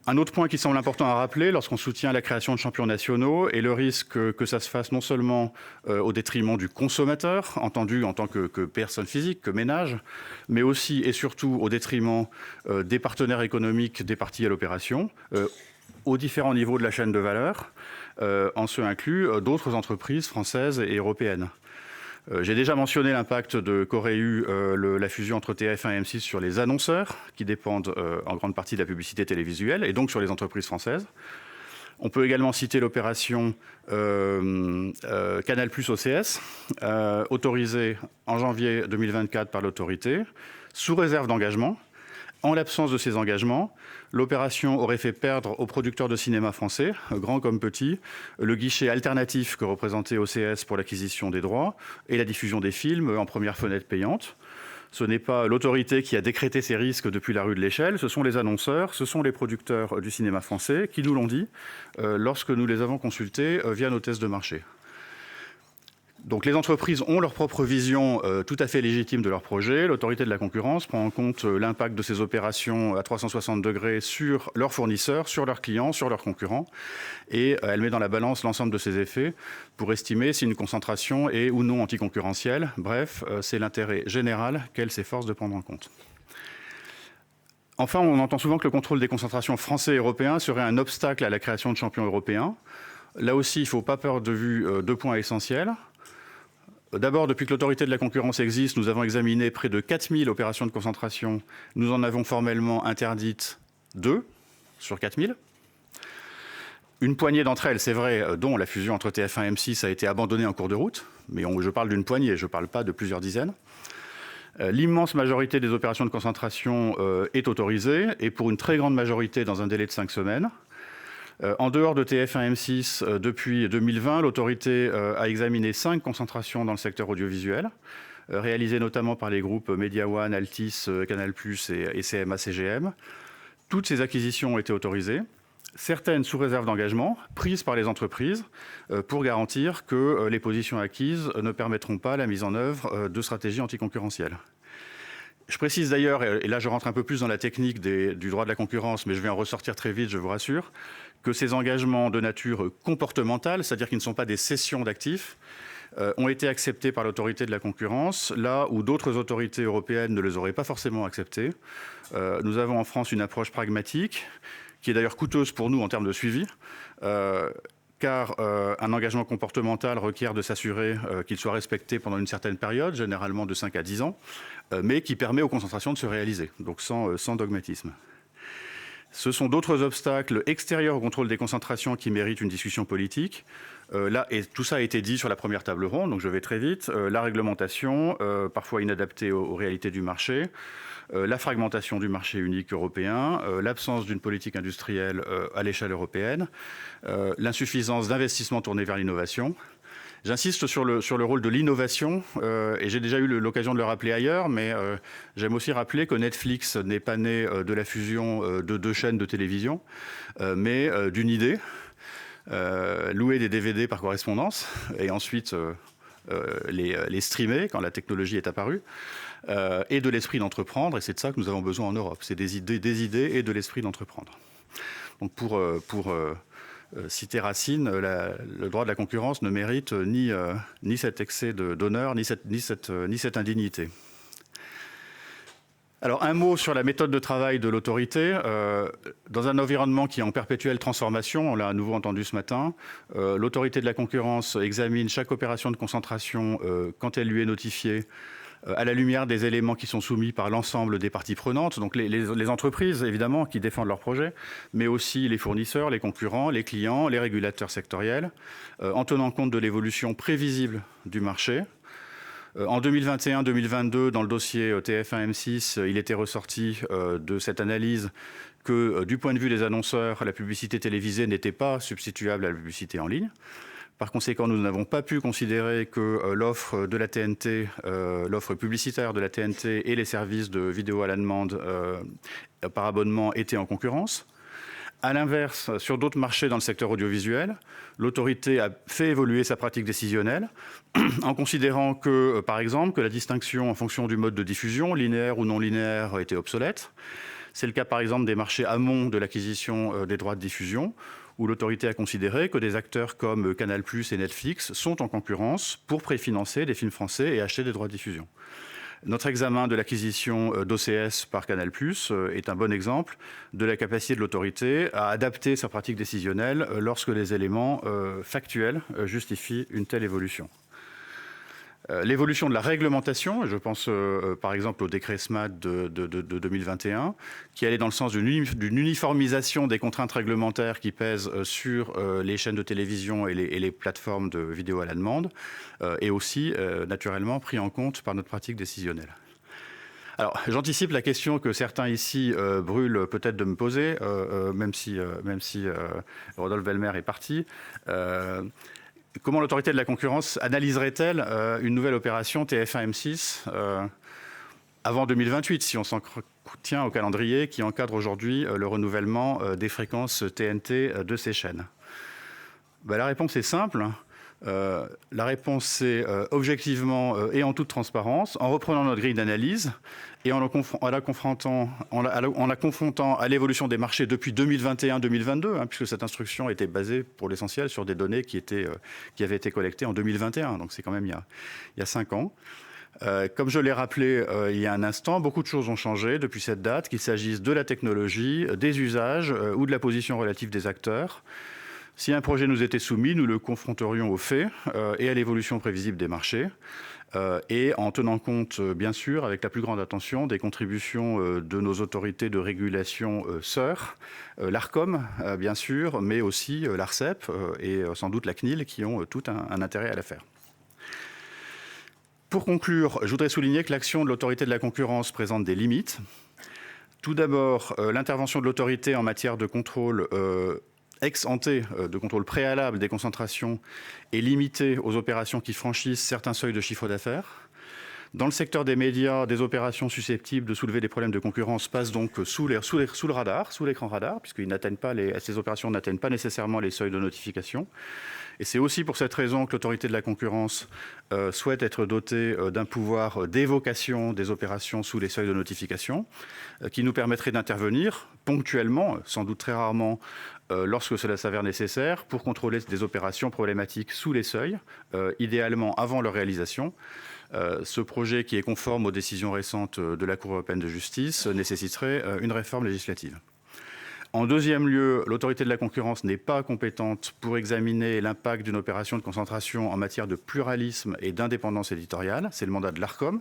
Un autre point qui semble important à rappeler lorsqu'on soutient la création de champions nationaux est le risque que ça se fasse non seulement au détriment du consommateur, entendu en tant que personne physique, que ménage, mais aussi et surtout au détriment des partenaires économiques des parties à l'opération, aux différents niveaux de la chaîne de valeur, en ce inclus d'autres entreprises françaises et européennes. J'ai déjà mentionné l'impact qu'aurait eu la fusion entre TF1 et M6 sur les annonceurs, qui dépendent en grande partie de la publicité télévisuelle, et donc sur les entreprises françaises. On peut également citer l'opération Canal+ OCS, autorisée en janvier 2024 par l'autorité, sous réserve d'engagement. En l'absence de ces engagements, l'opération aurait fait perdre aux producteurs de cinéma français, grands comme petits, le guichet alternatif que représentait OCS pour l'acquisition des droits et la diffusion des films en première fenêtre payante. Ce n'est pas l'autorité qui a décrété ces risques depuis la rue de l'Échelle, ce sont les annonceurs, ce sont les producteurs du cinéma français qui nous l'ont dit lorsque nous les avons consultés via nos tests de marché. Donc les entreprises ont leur propre vision tout à fait légitime de leur projet. L'autorité de la concurrence prend en compte l'impact de ces opérations à 360 degrés sur leurs fournisseurs, sur leurs clients, sur leurs concurrents. Et elle met dans la balance l'ensemble de ces effets pour estimer si une concentration est ou non anticoncurrentielle. Bref, c'est l'intérêt général qu'elle s'efforce de prendre en compte. Enfin, on entend souvent que le contrôle des concentrations français et européens serait un obstacle à la création de champions européens. Là aussi, il ne faut pas perdre de vue deux points essentiels. D'abord, depuis que l'autorité de la concurrence existe, nous avons examiné près de 4000 opérations de concentration. Nous en avons formellement interdites 2 sur 4000. Une poignée d'entre elles, c'est vrai, dont la fusion entre TF1 et M6 a été abandonnée en cours de route. Mais je parle d'une poignée, je ne parle pas de plusieurs dizaines. L'immense majorité des opérations de concentration est autorisée, et pour une très grande majorité dans un délai de 5 semaines. En dehors de TF1 M6, depuis 2020, l'autorité a examiné 5 concentrations dans le secteur audiovisuel. réalisés notamment par les groupes Media One, Altis, Canal+, et CMA-CGM. Toutes ces acquisitions ont été autorisées, certaines sous réserve d'engagement, prises par les entreprises pour garantir que les positions acquises ne permettront pas la mise en œuvre de stratégies anticoncurrentielles. Je précise d'ailleurs, et là je rentre un peu plus dans la technique du droit de la concurrence, mais je vais en ressortir très vite, je vous rassure, que ces engagements de nature comportementale, c'est-à-dire qu'ils ne sont pas des cessions d'actifs, ont été acceptés par l'autorité de la concurrence, là où d'autres autorités européennes ne les auraient pas forcément acceptés. Nous avons en France une approche pragmatique, qui est d'ailleurs coûteuse pour nous en termes de suivi, car un engagement comportemental requiert de s'assurer qu'il soit respecté pendant une certaine période, généralement de 5 à 10 ans, mais qui permet aux concentrations de se réaliser, donc sans dogmatisme. Ce sont d'autres obstacles extérieurs au contrôle des concentrations qui méritent une discussion politique. Là, et tout ça a été dit sur la première table ronde, donc je vais très vite. La réglementation, parfois inadaptée aux réalités du marché, la fragmentation du marché unique européen, l'absence d'une politique industrielle à l'échelle européenne, l'insuffisance d'investissements tournés vers l'innovation. J'insiste sur le rôle de l'innovation, et j'ai déjà eu l'occasion de le rappeler ailleurs, mais j'aime aussi rappeler que Netflix n'est pas né de la fusion de 2 chaînes de télévision, mais d'une idée, louer des DVD par correspondance, et ensuite les streamer quand la technologie est apparue, et de l'esprit d'entreprendre, et c'est de ça que nous avons besoin en Europe, c'est des idées et de l'esprit d'entreprendre. Donc pour citer Racine, le droit de la concurrence ne mérite ni cet excès d'honneur, ni cette indignité. Alors un mot sur la méthode de travail de l'autorité. Dans un environnement qui est en perpétuelle transformation, on l'a à nouveau entendu ce matin, l'autorité de la concurrence examine chaque opération de concentration quand elle lui est notifiée, à la lumière des éléments qui sont soumis par l'ensemble des parties prenantes, donc les entreprises évidemment qui défendent leurs projets, mais aussi les fournisseurs, les concurrents, les clients, les régulateurs sectoriels, en tenant compte de l'évolution prévisible du marché. En 2021-2022, dans le dossier TF1-M6, il était ressorti de cette analyse que du point de vue des annonceurs, la publicité télévisée n'était pas substituable à la publicité en ligne. Par conséquent, nous n'avons pas pu considérer que l'offre de la TNT, l'offre publicitaire de la TNT et les services de vidéo à la demande par abonnement étaient en concurrence. À l'inverse, sur d'autres marchés dans le secteur audiovisuel, l'autorité a fait évoluer sa pratique décisionnelle en considérant que, par exemple, que la distinction en fonction du mode de diffusion, linéaire ou non linéaire, était obsolète. C'est le cas, par exemple, des marchés amont de l'acquisition des droits de diffusion, où l'autorité a considéré que des acteurs comme Canal+ et Netflix sont en concurrence pour préfinancer des films français et acheter des droits de diffusion. Notre examen de l'acquisition d'OCS par Canal+ est un bon exemple de la capacité de l'autorité à adapter sa pratique décisionnelle lorsque les éléments factuels justifient une telle évolution. L'évolution de la réglementation, et je pense par exemple au décret SMAD de 2021, qui allait dans le sens d'une uniformisation des contraintes réglementaires qui pèsent sur les chaînes de télévision et les plateformes de vidéo à la demande, et aussi naturellement pris en compte par notre pratique décisionnelle. Alors, j'anticipe la question que certains ici brûlent peut-être de me poser, même si Rodolphe Belmer est parti. Comment l'autorité de la concurrence analyserait-elle une nouvelle opération TF1-M6 avant 2028, si on s'en tient au calendrier qui encadre aujourd'hui le renouvellement des fréquences TNT de ces chaînes? La réponse est simple. La réponse, c'est objectivement et en toute transparence, en reprenant notre grille d'analyse et en la confrontant à l'évolution des marchés depuis 2021-2022, puisque cette instruction était basée pour l'essentiel sur des données qui avaient été collectées en 2021, donc c'est quand même il y a 5 ans. Comme je l'ai rappelé il y a un instant, beaucoup de choses ont changé depuis cette date, qu'il s'agisse de la technologie, des usages ou de la position relative des acteurs. Si un projet nous était soumis, nous le confronterions aux faits et à l'évolution prévisible des marchés, et en tenant compte, bien sûr, avec la plus grande attention, des contributions de nos autorités de régulation sœurs, l'ARCOM, bien sûr, mais aussi l'ARCEP et sans doute la CNIL, qui ont tout un intérêt à l'affaire. Pour conclure, je voudrais souligner que l'action de l'autorité de la concurrence présente des limites. Tout d'abord, l'intervention de l'autorité en matière de contrôle ex-ante, de contrôle préalable des concentrations, est limitée aux opérations qui franchissent certains seuils de chiffre d'affaires. Dans le secteur des médias, des opérations susceptibles de soulever des problèmes de concurrence passent donc sous le radar, sous l'écran radar, puisque ces opérations n'atteignent pas nécessairement les seuils de notification. Et c'est aussi pour cette raison que l'autorité de la concurrence souhaite être dotée d'un pouvoir d'évocation des opérations sous les seuils de notification, qui nous permettrait d'intervenir ponctuellement, sans doute très rarement, lorsque cela s'avère nécessaire, pour contrôler des opérations problématiques sous les seuils, idéalement avant leur réalisation. Ce projet, qui est conforme aux décisions récentes de la Cour européenne de justice, nécessiterait une réforme législative. En deuxième lieu, l'autorité de la concurrence n'est pas compétente pour examiner l'impact d'une opération de concentration en matière de pluralisme et d'indépendance éditoriale. C'est le mandat de l'Arcom,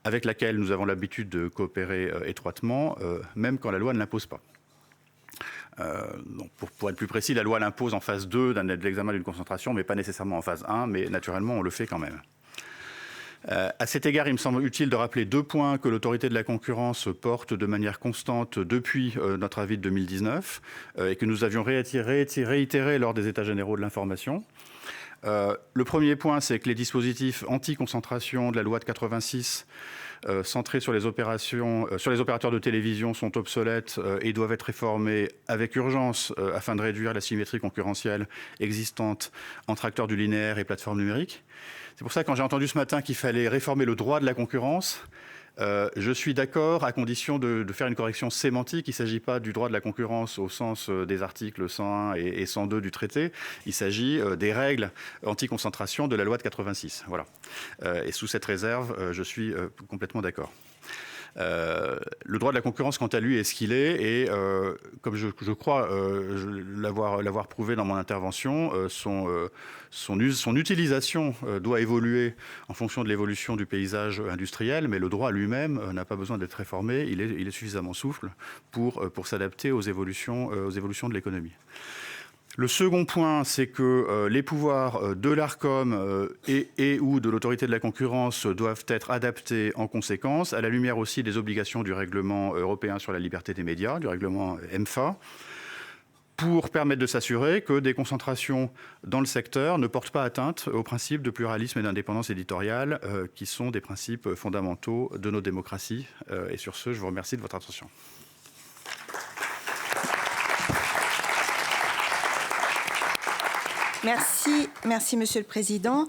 avec laquelle nous avons l'habitude de coopérer étroitement, même quand la loi ne l'impose pas. Donc pour être plus précis, la loi l'impose en phase 2 de l'examen d'une concentration, mais pas nécessairement en phase 1, mais naturellement on le fait quand même. À cet égard, il me semble utile de rappeler 2 points que l'autorité de la concurrence porte de manière constante depuis notre avis de 2019 et que nous avions réitéré lors des États généraux de l'information. Le premier point, c'est que les dispositifs anti-concentration de la loi de 86 centrés sur les opérateurs de télévision sont obsolètes et doivent être réformés avec urgence afin de réduire l'asymétrie concurrentielle existante entre acteurs du linéaire et plateformes numériques. C'est pour ça que quand j'ai entendu ce matin qu'il fallait réformer le droit de la concurrence, je suis d'accord à condition de faire une correction sémantique. Il ne s'agit pas du droit de la concurrence au sens des articles 101 et 102 du traité. Il s'agit des règles anti-concentration de la loi de 86. Voilà. Et sous cette réserve, je suis complètement d'accord. Le droit de la concurrence, quant à lui, est ce qu'il est, et comme je crois l'avoir prouvé dans mon intervention, son utilisation doit évoluer en fonction de l'évolution du paysage industriel, mais le droit lui-même n'a pas besoin d'être réformé, il est suffisamment souple pour s'adapter aux évolutions de l'économie. Le second point, c'est que les pouvoirs de l'Arcom et ou de l'autorité de la concurrence doivent être adaptés en conséquence, à la lumière aussi des obligations du règlement européen sur la liberté des médias, du règlement EMFA, pour permettre de s'assurer que des concentrations dans le secteur ne portent pas atteinte aux principes de pluralisme et d'indépendance éditoriale, qui sont des principes fondamentaux de nos démocraties. Et sur ce, je vous remercie de votre attention. Merci Monsieur le Président.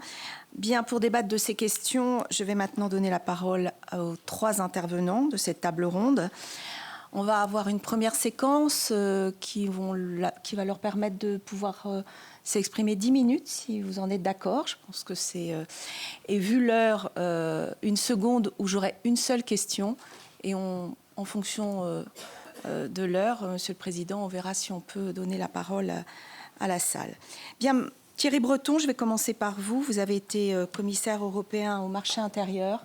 Bien, pour débattre de ces questions, je vais maintenant donner la parole aux 3 intervenants de cette table ronde. On va avoir une première séquence qui va leur permettre de pouvoir s'exprimer 10 minutes, si vous en êtes d'accord. Je pense que c'est... et vu l'heure, une seconde où j'aurai une seule question. Et en fonction de l'heure, Monsieur le Président, on verra si on peut donner la parole à la salle. Bien, Thierry Breton, je vais commencer par vous. Vous avez été commissaire européen au marché intérieur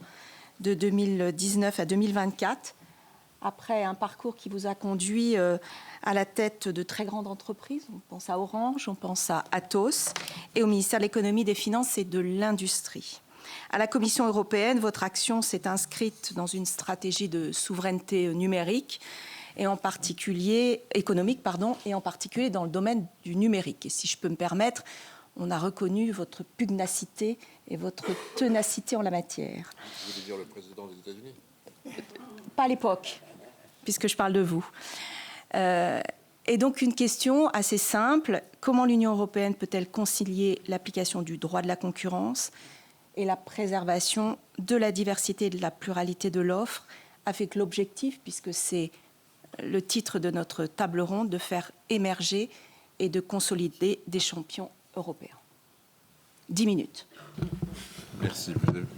de 2019 à 2024, après un parcours qui vous a conduit à la tête de très grandes entreprises. On pense à Orange, on pense à Atos, et au ministère de l'économie, des finances et de l'industrie. À la Commission européenne, votre action s'est inscrite dans une stratégie de souveraineté numérique, et en particulier économique, et en particulier dans le domaine du numérique. Et si je peux me permettre, on a reconnu votre pugnacité et votre ténacité en la matière. Vous voulez dire le président des États-Unis ? Pas à l'époque, puisque je parle de vous. Et donc une question assez simple, comment l'Union européenne peut-elle concilier l'application du droit de la concurrence et la préservation de la diversité et de la pluralité de l'offre, avec l'objectif, puisque c'est le titre de notre table ronde, de faire émerger et de consolider des champions européens. 10 minutes. Merci,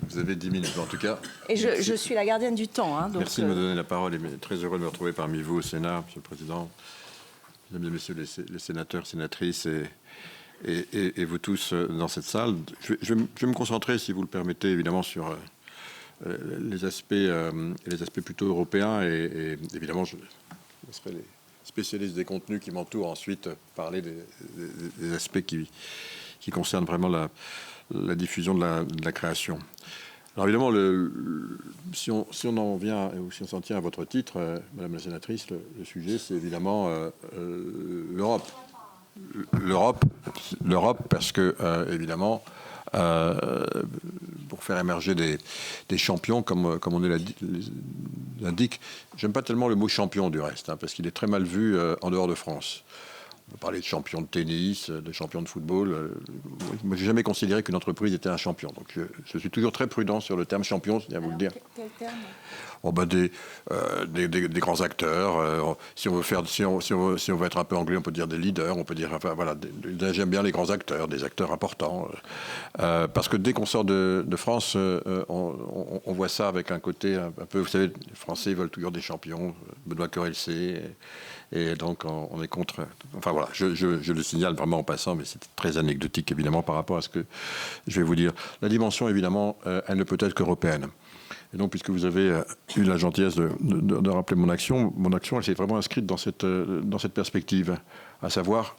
vous avez 10 minutes en tout cas. Et je suis la gardienne du temps. Donc merci de me donner la parole et très heureux de me retrouver parmi vous au Sénat, Monsieur le Président, Mesdames et Messieurs les sénateurs, sénatrices et vous tous dans cette salle. Je vais me concentrer, si vous le permettez, évidemment sur les aspects plutôt européens et évidemment je laisserai les spécialistes des contenus qui m'entourent ensuite parler des aspects qui concernent vraiment la diffusion de la création. Alors évidemment, si on en vient, ou si on s'en tient à votre titre, Madame la sénatrice, le sujet c'est évidemment l'Europe. L'Europe parce que évidemment pour faire émerger des champions, comme on l'indique. J'aime pas tellement le mot champion, du reste, parce qu'il est très mal vu en dehors de France. On peut parler de champion de tennis, de champion de football. Moi, j'ai jamais considéré qu'une entreprise était un champion. Donc, je suis toujours très prudent sur le terme champion, c'est à vous le dire. Quel terme ? Des grands acteurs. Si on veut être un peu anglais, on peut dire des leaders. On peut dire, enfin voilà, j'aime bien les grands acteurs, des acteurs importants. Parce que dès qu'on sort de France, on voit ça avec un côté un peu. Vous savez, les Français veulent toujours des champions. Benoît Cœuré le sait. Et donc, on est contre... Enfin, voilà, je le signale vraiment en passant, mais c'est très anecdotique, évidemment, par rapport à ce que je vais vous dire. La dimension, évidemment, elle ne peut être qu'européenne. Et donc, puisque vous avez eu la gentillesse de rappeler mon action, elle s'est vraiment inscrite dans cette perspective, à savoir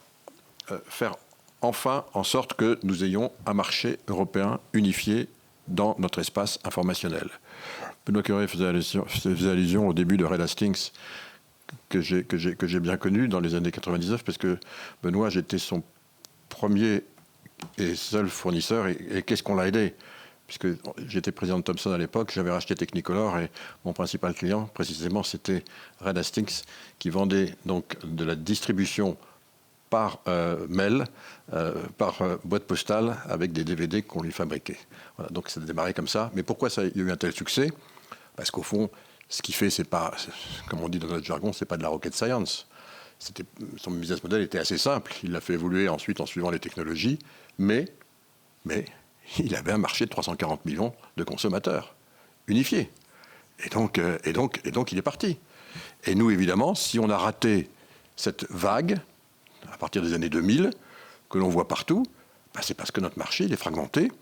faire enfin en sorte que nous ayons un marché européen unifié dans notre espace informationnel. Benoît Cœuré faisait allusion au début de Red Hastings, que j'ai bien connu dans les années 99, parce que Benoît, j'étais son premier et seul fournisseur, et qu'est-ce qu'on l'a aidé, puisque j'étais président de Thomson à l'époque, j'avais racheté Technicolor, et mon principal client, précisément, c'était Red Hastings, qui vendait donc de la distribution par mail, par boîte postale, avec des DVD qu'on lui fabriquait. Voilà, donc ça a démarré comme ça. Mais pourquoi il y a eu un tel succès ? Parce qu'au fond, ce qu'il fait, c'est pas, comme on dit dans notre jargon, c'est pas de la rocket science. Son business model était assez simple. Il l'a fait évoluer ensuite en suivant les technologies, mais il avait un marché de 340 millions de consommateurs unifiés. Et donc il est parti. Et nous, évidemment, si on a raté cette vague, à partir des années 2000, que l'on voit partout, c'est parce que notre marché, il est fragmenté.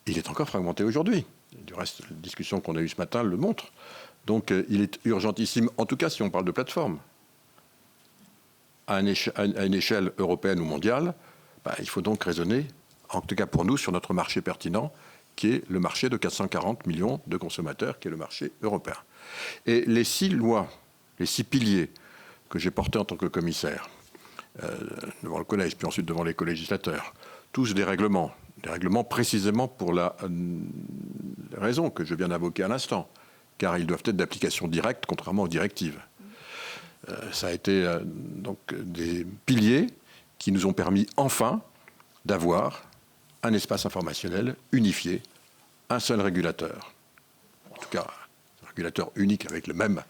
Il est encore fragmenté aujourd'hui. Du reste, la discussion qu'on a eue ce matin le montre. Donc, il est urgentissime, en tout cas si on parle de plateforme, à une échelle européenne ou mondiale, il faut donc raisonner, en tout cas pour nous, sur notre marché pertinent, qui est le marché de 440 millions de consommateurs, qui est le marché européen. Et les 6 lois, les 6 piliers que j'ai portés en tant que commissaire, devant le collège, puis ensuite devant les co-législateurs, tous des règlements précisément pour la raison que je viens d'invoquer à l'instant, car ils doivent être d'application directe, contrairement aux directives. Ça a été donc des piliers qui nous ont permis enfin d'avoir un espace informationnel unifié, un seul régulateur. En tout cas, un régulateur unique avec le même.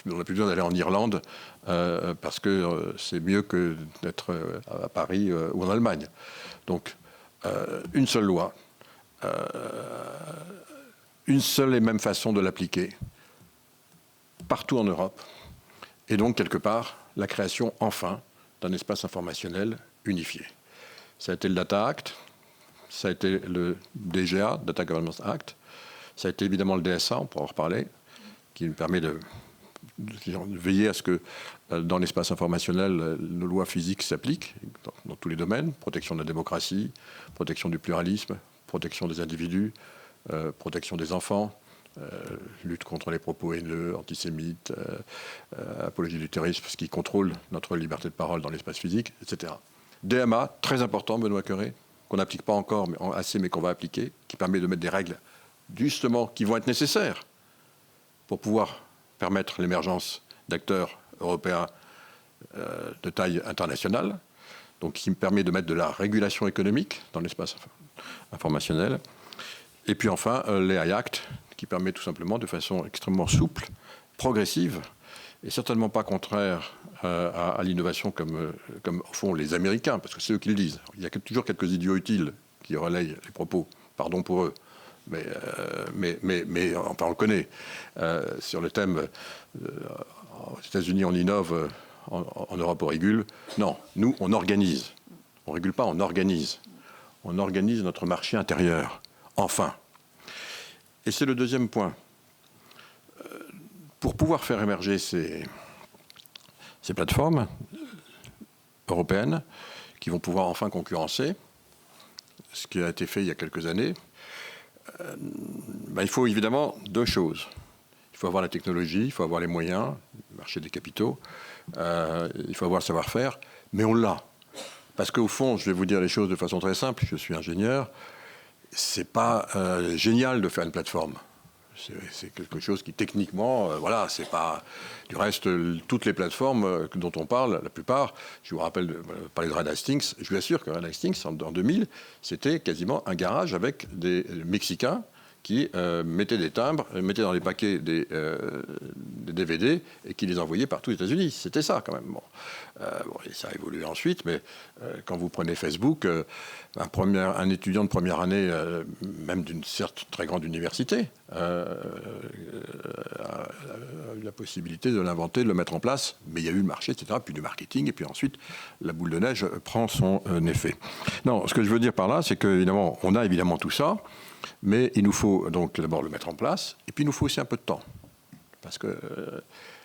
On n'a plus besoin d'aller en Irlande parce que c'est mieux que d'être à Paris ou en Allemagne. Donc, une seule loi, une seule et même façon de l'appliquer partout en Europe. Et donc, quelque part, la création, enfin, d'un espace informationnel unifié. Ça a été le Data Act, ça a été le DGA, Data Governance Act, ça a été évidemment le DSA, on pourra en reparler, qui nous permet de veiller à ce que dans l'espace informationnel, nos lois physiques s'appliquent dans tous les domaines, protection de la démocratie, protection du pluralisme, protection des individus, protection des enfants, lutte contre les propos haineux, antisémites, apologie du terrorisme, ce qui contrôle notre liberté de parole dans l'espace physique, etc. DMA, très important, Benoît Cœuré, qu'on n'applique pas encore assez, mais qu'on va appliquer, qui permet de mettre des règles, justement, qui vont être nécessaires pour pouvoir permettre l'émergence d'acteurs européens de taille internationale, donc qui me permet de mettre de la régulation économique dans l'espace informationnel. Et puis enfin, l'AI Act, qui permet tout simplement, de façon extrêmement souple, progressive, et certainement pas contraire à l'innovation comme font les Américains, parce que c'est eux qui le disent. Il y a toujours quelques idiots utiles qui relayent les propos, pardon pour eux, mais enfin on le connaît. Sur le thème, aux États-Unis on innove, en Europe on régule. Non, nous on organise. On ne régule pas, on organise. On organise notre marché intérieur. Enfin. Et c'est le deuxième point. Pour pouvoir faire émerger ces plateformes européennes qui vont pouvoir enfin concurrencer, ce qui a été fait il y a quelques années, il faut évidemment 2 choses. Il faut avoir la technologie, il faut avoir les moyens, le marché des capitaux, il faut avoir le savoir-faire, mais on l'a. Parce qu'au fond, je vais vous dire les choses de façon très simple, je suis ingénieur, c'est pas génial de faire une plateforme. C'est quelque chose qui, techniquement, voilà, c'est pas... Du reste, toutes les plateformes dont on parle, la plupart, je vous rappelle de parler de Red Hastings, je vous assure que Red Hastings, en 2000, c'était quasiment un garage avec des Mexicains qui mettaient des timbres, mettaient dans les paquets des DVD et qui les envoyaient partout aux États-Unis. C'était ça, quand même. Bon, et ça a évolué ensuite, mais quand vous prenez Facebook, un étudiant de première année, même d'une certes très grande université, a eu la possibilité de l'inventer, de le mettre en place, mais il y a eu le marché, etc., puis du marketing, et puis ensuite, la boule de neige prend son effet. Non, ce que je veux dire par là, c'est qu'évidemment, on a évidemment tout ça, mais il nous faut donc d'abord le mettre en place, et puis il nous faut aussi un peu de temps. Parce que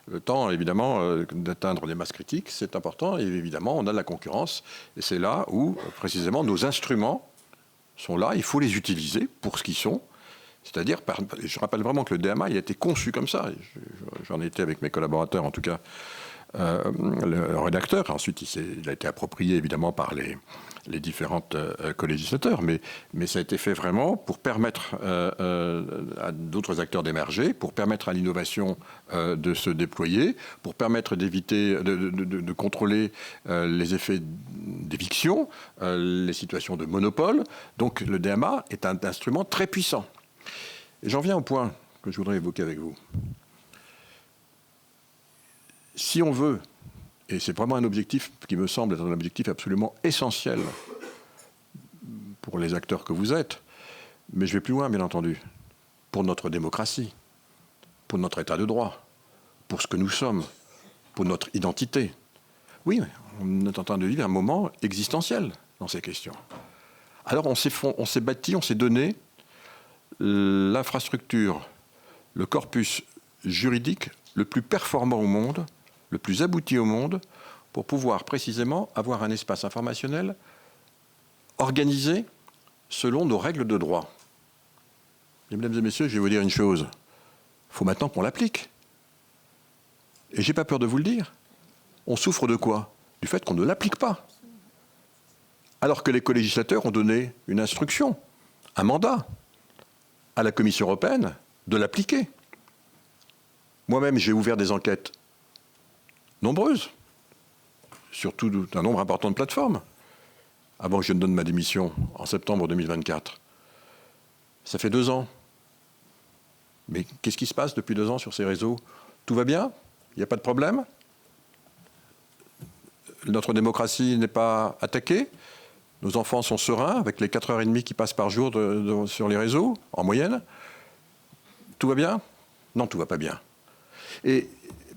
le temps, évidemment, d'atteindre des masses critiques, c'est important, et évidemment, on a de la concurrence, et c'est là où, précisément, nos instruments sont là, il faut les utiliser pour ce qu'ils sont. C'est-à-dire, je rappelle vraiment que le DMA, il a été conçu comme ça. J'en ai été avec mes collaborateurs, en tout cas, le rédacteur. Ensuite, il a été approprié, évidemment, par les différents co-législateurs. Mais ça a été fait vraiment pour permettre à d'autres acteurs d'émerger, pour permettre à l'innovation de se déployer, pour permettre d'éviter, de contrôler les effets d'éviction, les situations de monopole. Donc, le DMA est un instrument très puissant. Et j'en viens au point que je voudrais évoquer avec vous. Si on veut, et c'est vraiment un objectif qui me semble être un objectif absolument essentiel pour les acteurs que vous êtes, mais je vais plus loin, bien entendu, pour notre démocratie, pour notre état de droit, pour ce que nous sommes, pour notre identité. Oui, on est en train de vivre un moment existentiel dans ces questions. Alors on s'est bâti, on s'est donné l'infrastructure, le corpus juridique le plus performant au monde, le plus abouti au monde, pour pouvoir précisément avoir un espace informationnel organisé selon nos règles de droit. Et mesdames et messieurs, je vais vous dire une chose. Il faut maintenant qu'on l'applique. Et je n'ai pas peur de vous le dire. On souffre de quoi? Du fait qu'on ne l'applique pas. Alors que les co-législateurs ont donné une instruction, un mandat à la Commission européenne de l'appliquer. Moi-même, j'ai ouvert des enquêtes nombreuses, sur tout un nombre important de plateformes, avant que je ne donne ma démission en septembre 2024. Ça fait 2 ans. Mais qu'est-ce qui se passe depuis 2 ans sur ces réseaux? Tout va bien? Il n'y a pas de problème? Notre démocratie n'est pas attaquée? Nos enfants sont sereins avec les 4h30 qui passent par jour sur les réseaux, en moyenne? Tout va bien? Non, tout ne va pas bien. Et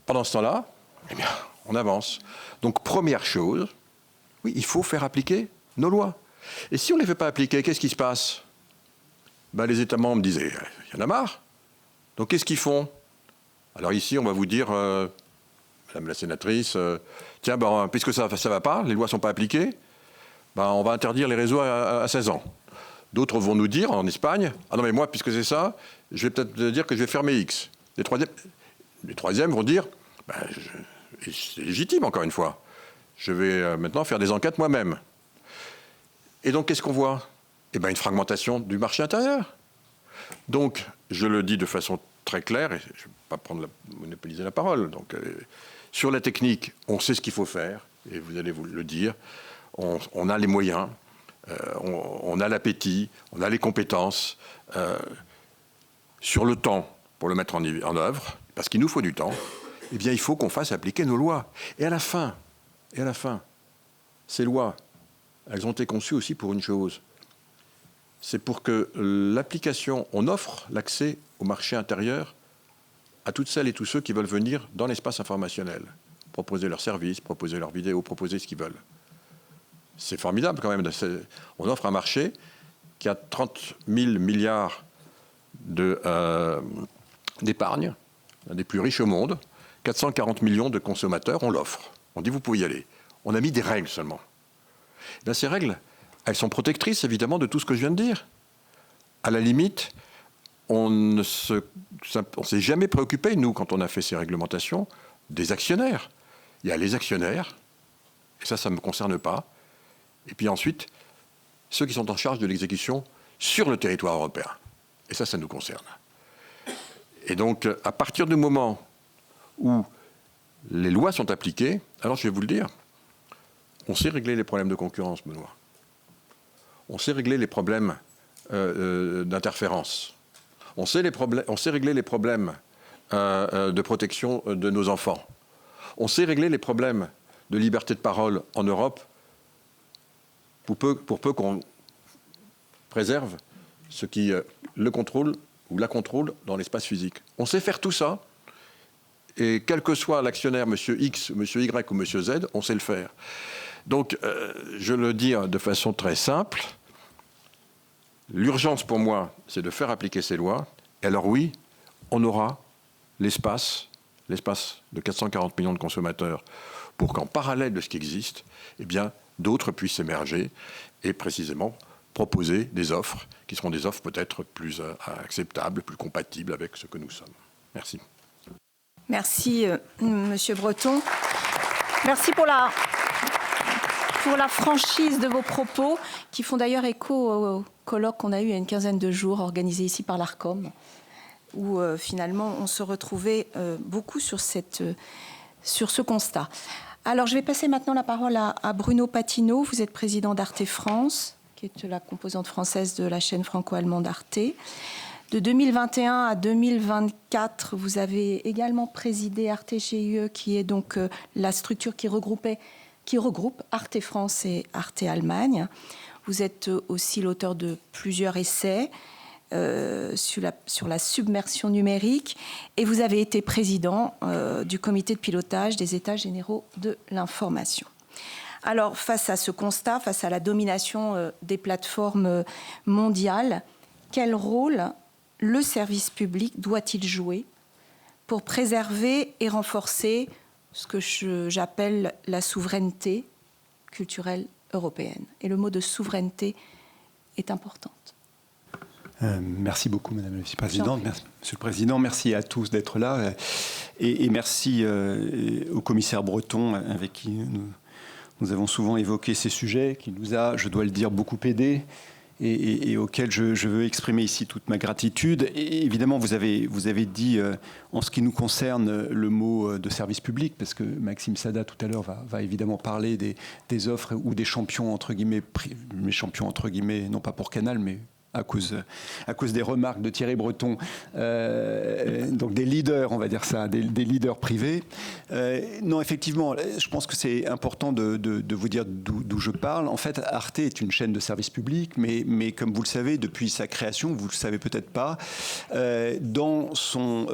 pendant ce temps-là, eh bien, on avance. Donc, première chose, oui, il faut faire appliquer nos lois. Et si on ne les fait pas appliquer, qu'est-ce qui se passe? Ben, les États membres disaient, il y en a marre. Donc, qu'est-ce qu'ils font? Alors ici, on va vous dire, Madame la sénatrice, tiens, ben, puisque ça ne va pas, les lois ne sont pas appliquées, ben, on va interdire les réseaux à 16 ans. D'autres vont nous dire, en Espagne, ah non mais moi, puisque c'est ça, je vais peut-être dire que je vais fermer X. Les troisièmes vont dire, ben, c'est légitime encore une fois, je vais maintenant faire des enquêtes moi-même. Et donc qu'est-ce qu'on voit? Eh ben, une fragmentation du marché intérieur. Donc, je le dis de façon très claire, et je ne vais pas monopoliser la parole. Donc, sur la technique, on sait ce qu'il faut faire, et vous allez vous le dire. On a les moyens, on a l'appétit, on a les compétences. Sur le temps, pour le mettre en œuvre, parce qu'il nous faut du temps, eh bien, il faut qu'on fasse appliquer nos lois. Et à la fin, ces lois, elles ont été conçues aussi pour une chose. C'est pour que l'application, on offre l'accès au marché intérieur à toutes celles et tous ceux qui veulent venir dans l'espace informationnel, proposer leurs services, proposer leurs vidéos, proposer ce qu'ils veulent. C'est formidable quand même. On offre un marché qui a 30 000 milliards d'épargne, l'un des plus riches au monde, 440 millions de consommateurs, on l'offre. On dit vous pouvez y aller. On a mis des règles seulement. Bien, ces règles, elles sont protectrices évidemment de tout ce que je viens de dire. À la limite, on ne s'est jamais préoccupé, nous, quand on a fait ces Et puis ensuite, ceux qui sont en charge de l'exécution sur le territoire européen. Et ça nous concerne. Et donc, à partir du moment où les lois sont appliquées, alors je vais vous le dire, on sait régler les problèmes de concurrence, Benoît. On sait régler les problèmes d'interférence. On sait régler les problèmes de protection de nos enfants. On sait régler les problèmes de liberté de parole en Europe pour peu qu'on préserve ce qui le contrôle ou la contrôle dans l'espace physique. On sait faire tout ça, et quel que soit l'actionnaire, M. X, M. Y ou M. Z, on sait le faire. Donc, je le dis de façon très simple, l'urgence pour moi, c'est de faire appliquer ces lois, et alors oui, on aura l'espace de 440 millions de consommateurs, pour qu'en parallèle de ce qui existe, eh bien, d'autres puissent émerger, et précisément proposer des offres qui seront des offres peut-être plus acceptables, plus compatibles avec ce que nous sommes. Merci. Merci, Monsieur Breton. Merci pour la franchise de vos propos, qui font d'ailleurs écho au colloque qu'on a eu il y a une quinzaine de jours, organisé ici par l'ARCOM, où finalement on se retrouvait beaucoup sur ce constat. Alors je vais passer maintenant la parole à Bruno Patino. Vous êtes président d'Arte France, qui est la composante française de la chaîne franco-allemande Arte. De 2021 à 2024, vous avez également présidé Arte GIE, qui est donc la structure qui regroupe Arte France et Arte Allemagne. Vous êtes aussi l'auteur de plusieurs essais sur la submersion numérique, et vous avez été président du comité de pilotage des États généraux de l'information. Alors, face à ce constat, face à la domination des plateformes mondiales, quel rôle le service public doit-il jouer pour préserver et renforcer ce que j'appelle la souveraineté culturelle européenne? Et le mot de souveraineté est important. Merci beaucoup, Madame la Vice-présidente. Monsieur le Président, merci à tous d'être là. Et merci au commissaire Breton, avec qui nous avons souvent évoqué ces sujets, qui nous a, je dois le dire, beaucoup aidés, et auquel je veux exprimer ici toute ma gratitude. Et évidemment, vous avez dit, en ce qui nous concerne, le mot de service public, parce que Maxime Sada, tout à l'heure, va évidemment parler des offres ou des champions, entre guillemets, mais champions, entre guillemets, non pas pour Canal, mais à cause des remarques de Thierry Breton, donc des leaders, on va dire ça, des leaders privés. Non, effectivement, je pense que c'est important de vous dire d'où je parle. En fait, Arte est une chaîne de service public, mais comme vous le savez, depuis sa création, vous ne le savez peut-être pas, dans son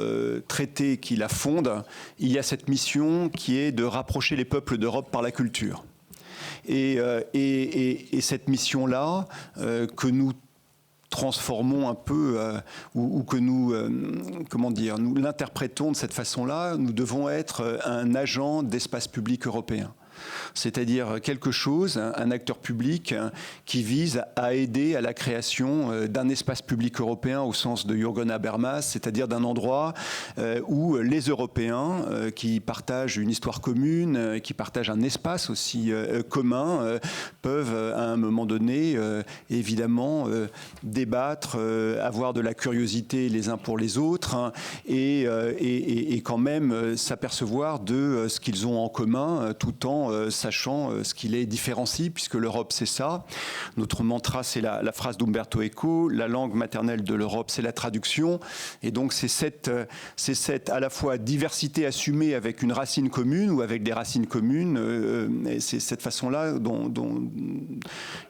traité qui la fonde, il y a cette mission qui est de rapprocher les peuples d'Europe par la culture. Et cette mission-là, que nous transformons un peu ou que nous l'interprétons de cette façon-là, nous devons être un agent d'espace public européen. C'est-à-dire quelque chose, un acteur public qui vise à aider à la création d'un espace public européen au sens de Jürgen Habermas, c'est-à-dire d'un endroit où les Européens qui partagent une histoire commune, qui partagent un espace aussi commun, peuvent à un moment donné évidemment débattre, avoir de la curiosité les uns pour les autres, et quand même s'apercevoir de ce qu'ils ont en commun, tout en sachant ce qui les différencie, puisque l'Europe, c'est ça. Notre mantra, c'est la phrase d'Umberto Eco, la langue maternelle de l'Europe, c'est la traduction. Et donc, c'est cette à la fois diversité assumée avec une racine commune ou avec des racines communes. C'est cette façon-là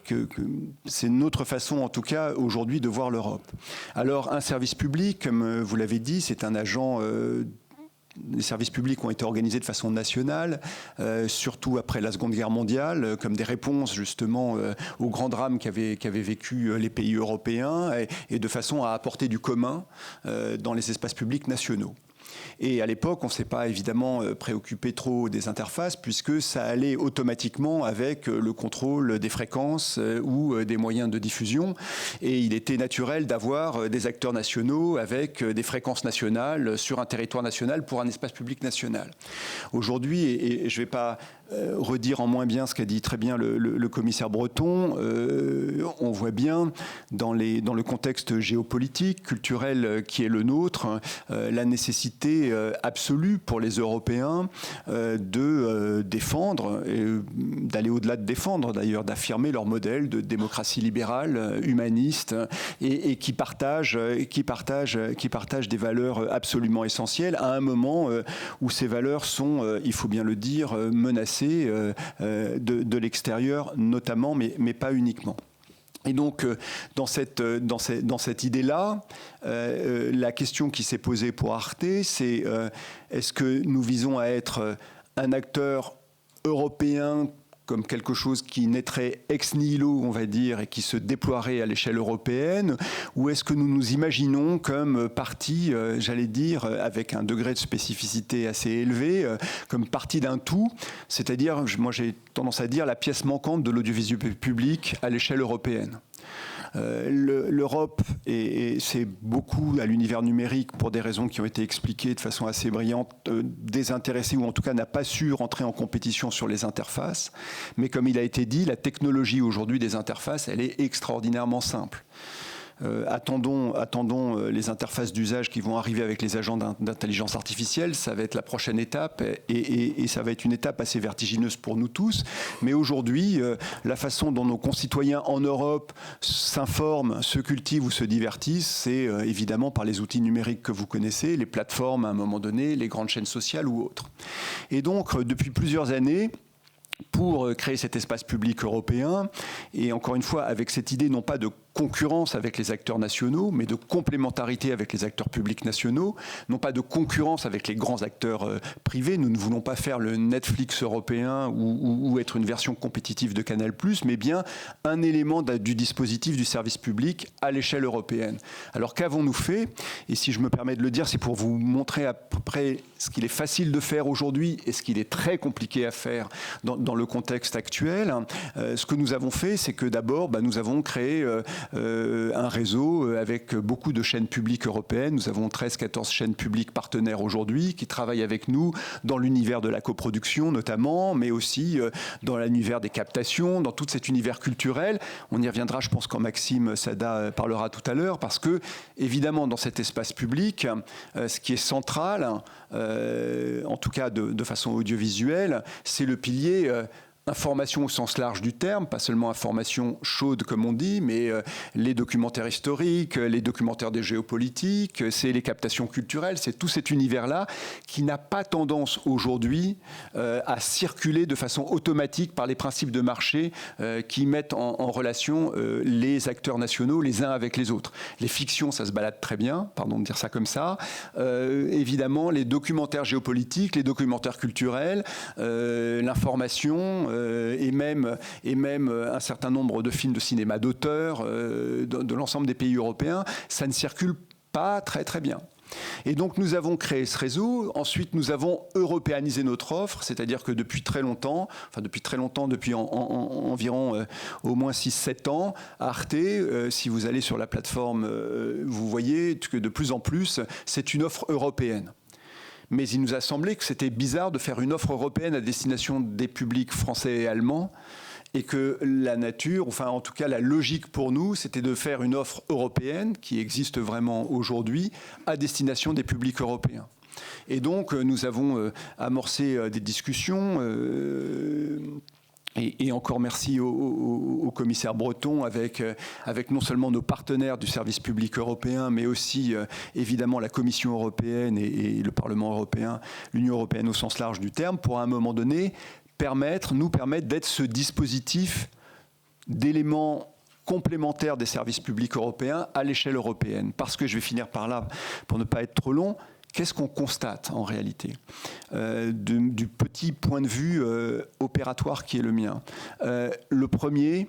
que c'est notre façon, en tout cas, aujourd'hui, de voir l'Europe. Alors, un service public, comme vous l'avez dit, c'est un agent... Les services publics ont été organisés de façon nationale, surtout après la Seconde Guerre mondiale, comme des réponses justement aux grands drames qu'avaient vécu les pays européens, et de façon à apporter du commun dans les espaces publics nationaux. Et à l'époque, on ne s'est pas évidemment préoccupé trop des interfaces, puisque ça allait automatiquement avec le contrôle des fréquences ou des moyens de diffusion. Et il était naturel d'avoir des acteurs nationaux avec des fréquences nationales sur un territoire national pour un espace public national. Aujourd'hui, et je ne vais pas redire en moins bien ce qu'a dit très bien le commissaire Breton. On voit bien dans le contexte géopolitique, culturel qui est le nôtre, la nécessité absolue pour les Européens de défendre, d'aller au-delà de défendre d'ailleurs, d'affirmer leur modèle de démocratie libérale, humaniste, et qui partagent des valeurs absolument essentielles à un moment où ces valeurs sont, il faut bien le dire, menacées de l'extérieur notamment, mais pas uniquement. Et donc, dans cette idée-là, la question qui s'est posée pour Arte, c'est est-ce que nous visons à être un acteur européen comme quelque chose qui naîtrait ex nihilo, on va dire, et qui se déploierait à l'échelle européenne, ou est-ce que nous nous imaginons comme partie, j'allais dire, avec un degré de spécificité assez élevé, comme partie d'un tout, c'est-à-dire, moi j'ai tendance à dire, la pièce manquante de l'audiovisuel public à l'échelle européenne. L'Europe, et c'est beaucoup à l'univers numérique pour des raisons qui ont été expliquées de façon assez brillante, désintéressée ou en tout cas n'a pas su rentrer en compétition sur les interfaces. Mais comme il a été dit, la technologie aujourd'hui des interfaces, elle est extraordinairement simple. Attendons les interfaces d'usage qui vont arriver avec les agents d'intelligence artificielle. Ça va être la prochaine étape et ça va être une étape assez vertigineuse pour nous tous. Mais aujourd'hui, la façon dont nos concitoyens en Europe s'informent, se cultivent ou se divertissent, c'est évidemment par les outils numériques que vous connaissez, les plateformes à un moment donné, les grandes chaînes sociales ou autres. Et donc, depuis plusieurs années, pour créer cet espace public européen, et encore une fois, avec cette idée non pas de concurrence avec les acteurs nationaux, mais de complémentarité avec les acteurs publics nationaux, non pas de concurrence avec les grands acteurs privés. Nous ne voulons pas faire le Netflix européen ou être une version compétitive de Canal+, mais bien un élément du dispositif du service public à l'échelle européenne. Alors qu'avons-nous fait? Et si je me permets de le dire, c'est pour vous montrer à peu près ce qu'il est facile de faire aujourd'hui et ce qu'il est très compliqué à faire dans le contexte actuel. Ce que nous avons fait, c'est que d'abord, nous avons créé un réseau avec beaucoup de chaînes publiques européennes. Nous avons 13-14 chaînes publiques partenaires aujourd'hui qui travaillent avec nous dans l'univers de la coproduction notamment, mais aussi dans l'univers des captations, dans tout cet univers culturel. On y reviendra, je pense, quand Maxime Sada parlera tout à l'heure, parce que, évidemment, dans cet espace public, ce qui est central, en tout cas de façon audiovisuelle, c'est le pilier information au sens large du terme, pas seulement information chaude comme on dit, mais les documentaires historiques, les documentaires des géopolitiques, c'est les captations culturelles, c'est tout cet univers-là qui n'a pas tendance aujourd'hui à circuler de façon automatique par les principes de marché qui mettent en relation les acteurs nationaux les uns avec les autres. Les fictions, ça se balade très bien, pardon de dire ça comme ça. Évidemment, les documentaires géopolitiques, les documentaires culturels, l'information, et même un certain nombre de films de cinéma d'auteur de l'ensemble des pays européens, ça ne circule pas très très bien. Et donc nous avons créé ce réseau. Ensuite nous avons européanisé notre offre, c'est-à-dire que depuis très longtemps, depuis environ au moins 6-7 ans, Arte, si vous allez sur la plateforme, vous voyez que de plus en plus c'est une offre européenne. Mais il nous a semblé que c'était bizarre de faire une offre européenne à destination des publics français et allemands, et que la nature, enfin en tout cas la logique pour nous, c'était de faire une offre européenne, qui existe vraiment aujourd'hui, à destination des publics européens. Et donc nous avons amorcé des discussions. Et encore merci au commissaire Breton avec non seulement nos partenaires du service public européen, mais aussi évidemment la Commission européenne et le Parlement européen, l'Union européenne au sens large du terme, pour à un moment donné nous permettre d'être ce dispositif d'éléments complémentaires des services publics européens à l'échelle européenne. Parce que je vais finir par là, pour ne pas être trop long, qu'est-ce qu'on constate en réalité du petit point de vue opératoire qui est le mien? Le premier,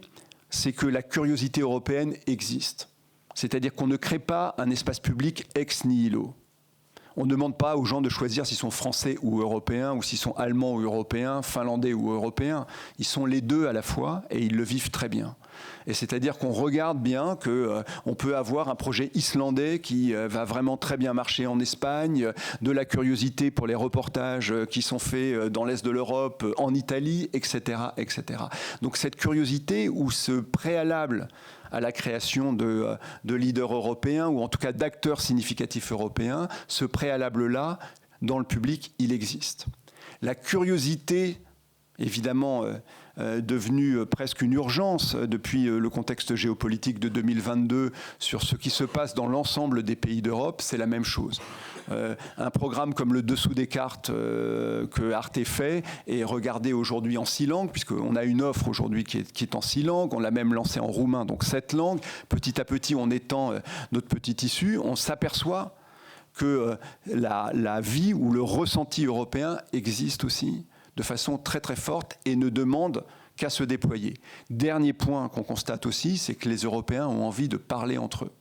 c'est que la curiosité européenne existe. C'est-à-dire qu'on ne crée pas un espace public ex nihilo. On ne demande pas aux gens de choisir s'ils sont français ou européens, ou s'ils sont allemands ou européens, finlandais ou européens. Ils sont les deux à la fois et ils le vivent très bien. Et c'est-à-dire qu'on regarde bien qu'on peut avoir un projet islandais qui va vraiment très bien marcher en Espagne, de la curiosité pour les reportages qui sont faits dans l'Est de l'Europe, en Italie, etc., etc. Donc cette curiosité ou ce préalable à la création de leaders européens, ou en tout cas d'acteurs significatifs européens, ce préalable-là, dans le public, il existe. La curiosité, évidemment, devenue presque une urgence depuis le contexte géopolitique de 2022 sur ce qui se passe dans l'ensemble des pays d'Europe, c'est la même chose. Un programme comme le Dessous des cartes que Arte fait est regardé aujourd'hui en 6 langues, puisqu'on a une offre aujourd'hui qui est en 6 langues, on l'a même lancé en roumain, donc 7 langues. Petit à petit, on étend notre petit tissu, on s'aperçoit que la vie ou le ressenti européen existe aussi de façon très très forte et ne demande qu'à se déployer. Dernier point qu'on constate aussi, c'est que les Européens ont envie de parler entre eux.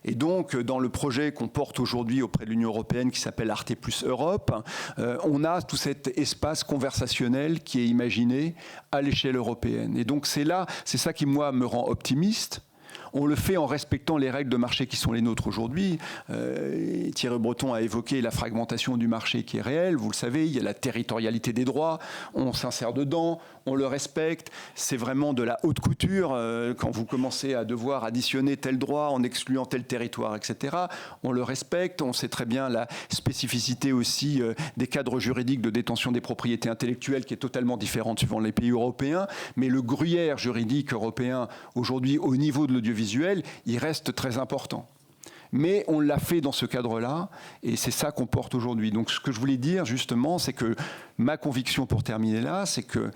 Et donc, dans le projet qu'on porte aujourd'hui auprès de l'Union européenne qui s'appelle Arte Plus Europe, on a tout cet espace conversationnel qui est imaginé à l'échelle européenne. Et donc, c'est ça qui, moi, me rend optimiste. On le fait en respectant les règles de marché qui sont les nôtres aujourd'hui. Thierry Breton a évoqué la fragmentation du marché qui est réelle. Vous le savez, il y a la territorialité des droits. On s'insère dedans, on le respecte. C'est vraiment de la haute couture. Quand vous commencez à devoir additionner tel droit en excluant tel territoire, etc., on le respecte. On sait très bien la spécificité aussi des cadres juridiques de détention des propriétés intellectuelles qui est totalement différente suivant les pays européens. Mais le gruyère juridique européen, aujourd'hui, au niveau de l'audiovisuel, il reste très important. Mais on l'a fait dans ce cadre-là, et c'est ça qu'on porte aujourd'hui. Donc ce que je voulais dire, justement, c'est que ma conviction, pour terminer là, c'est que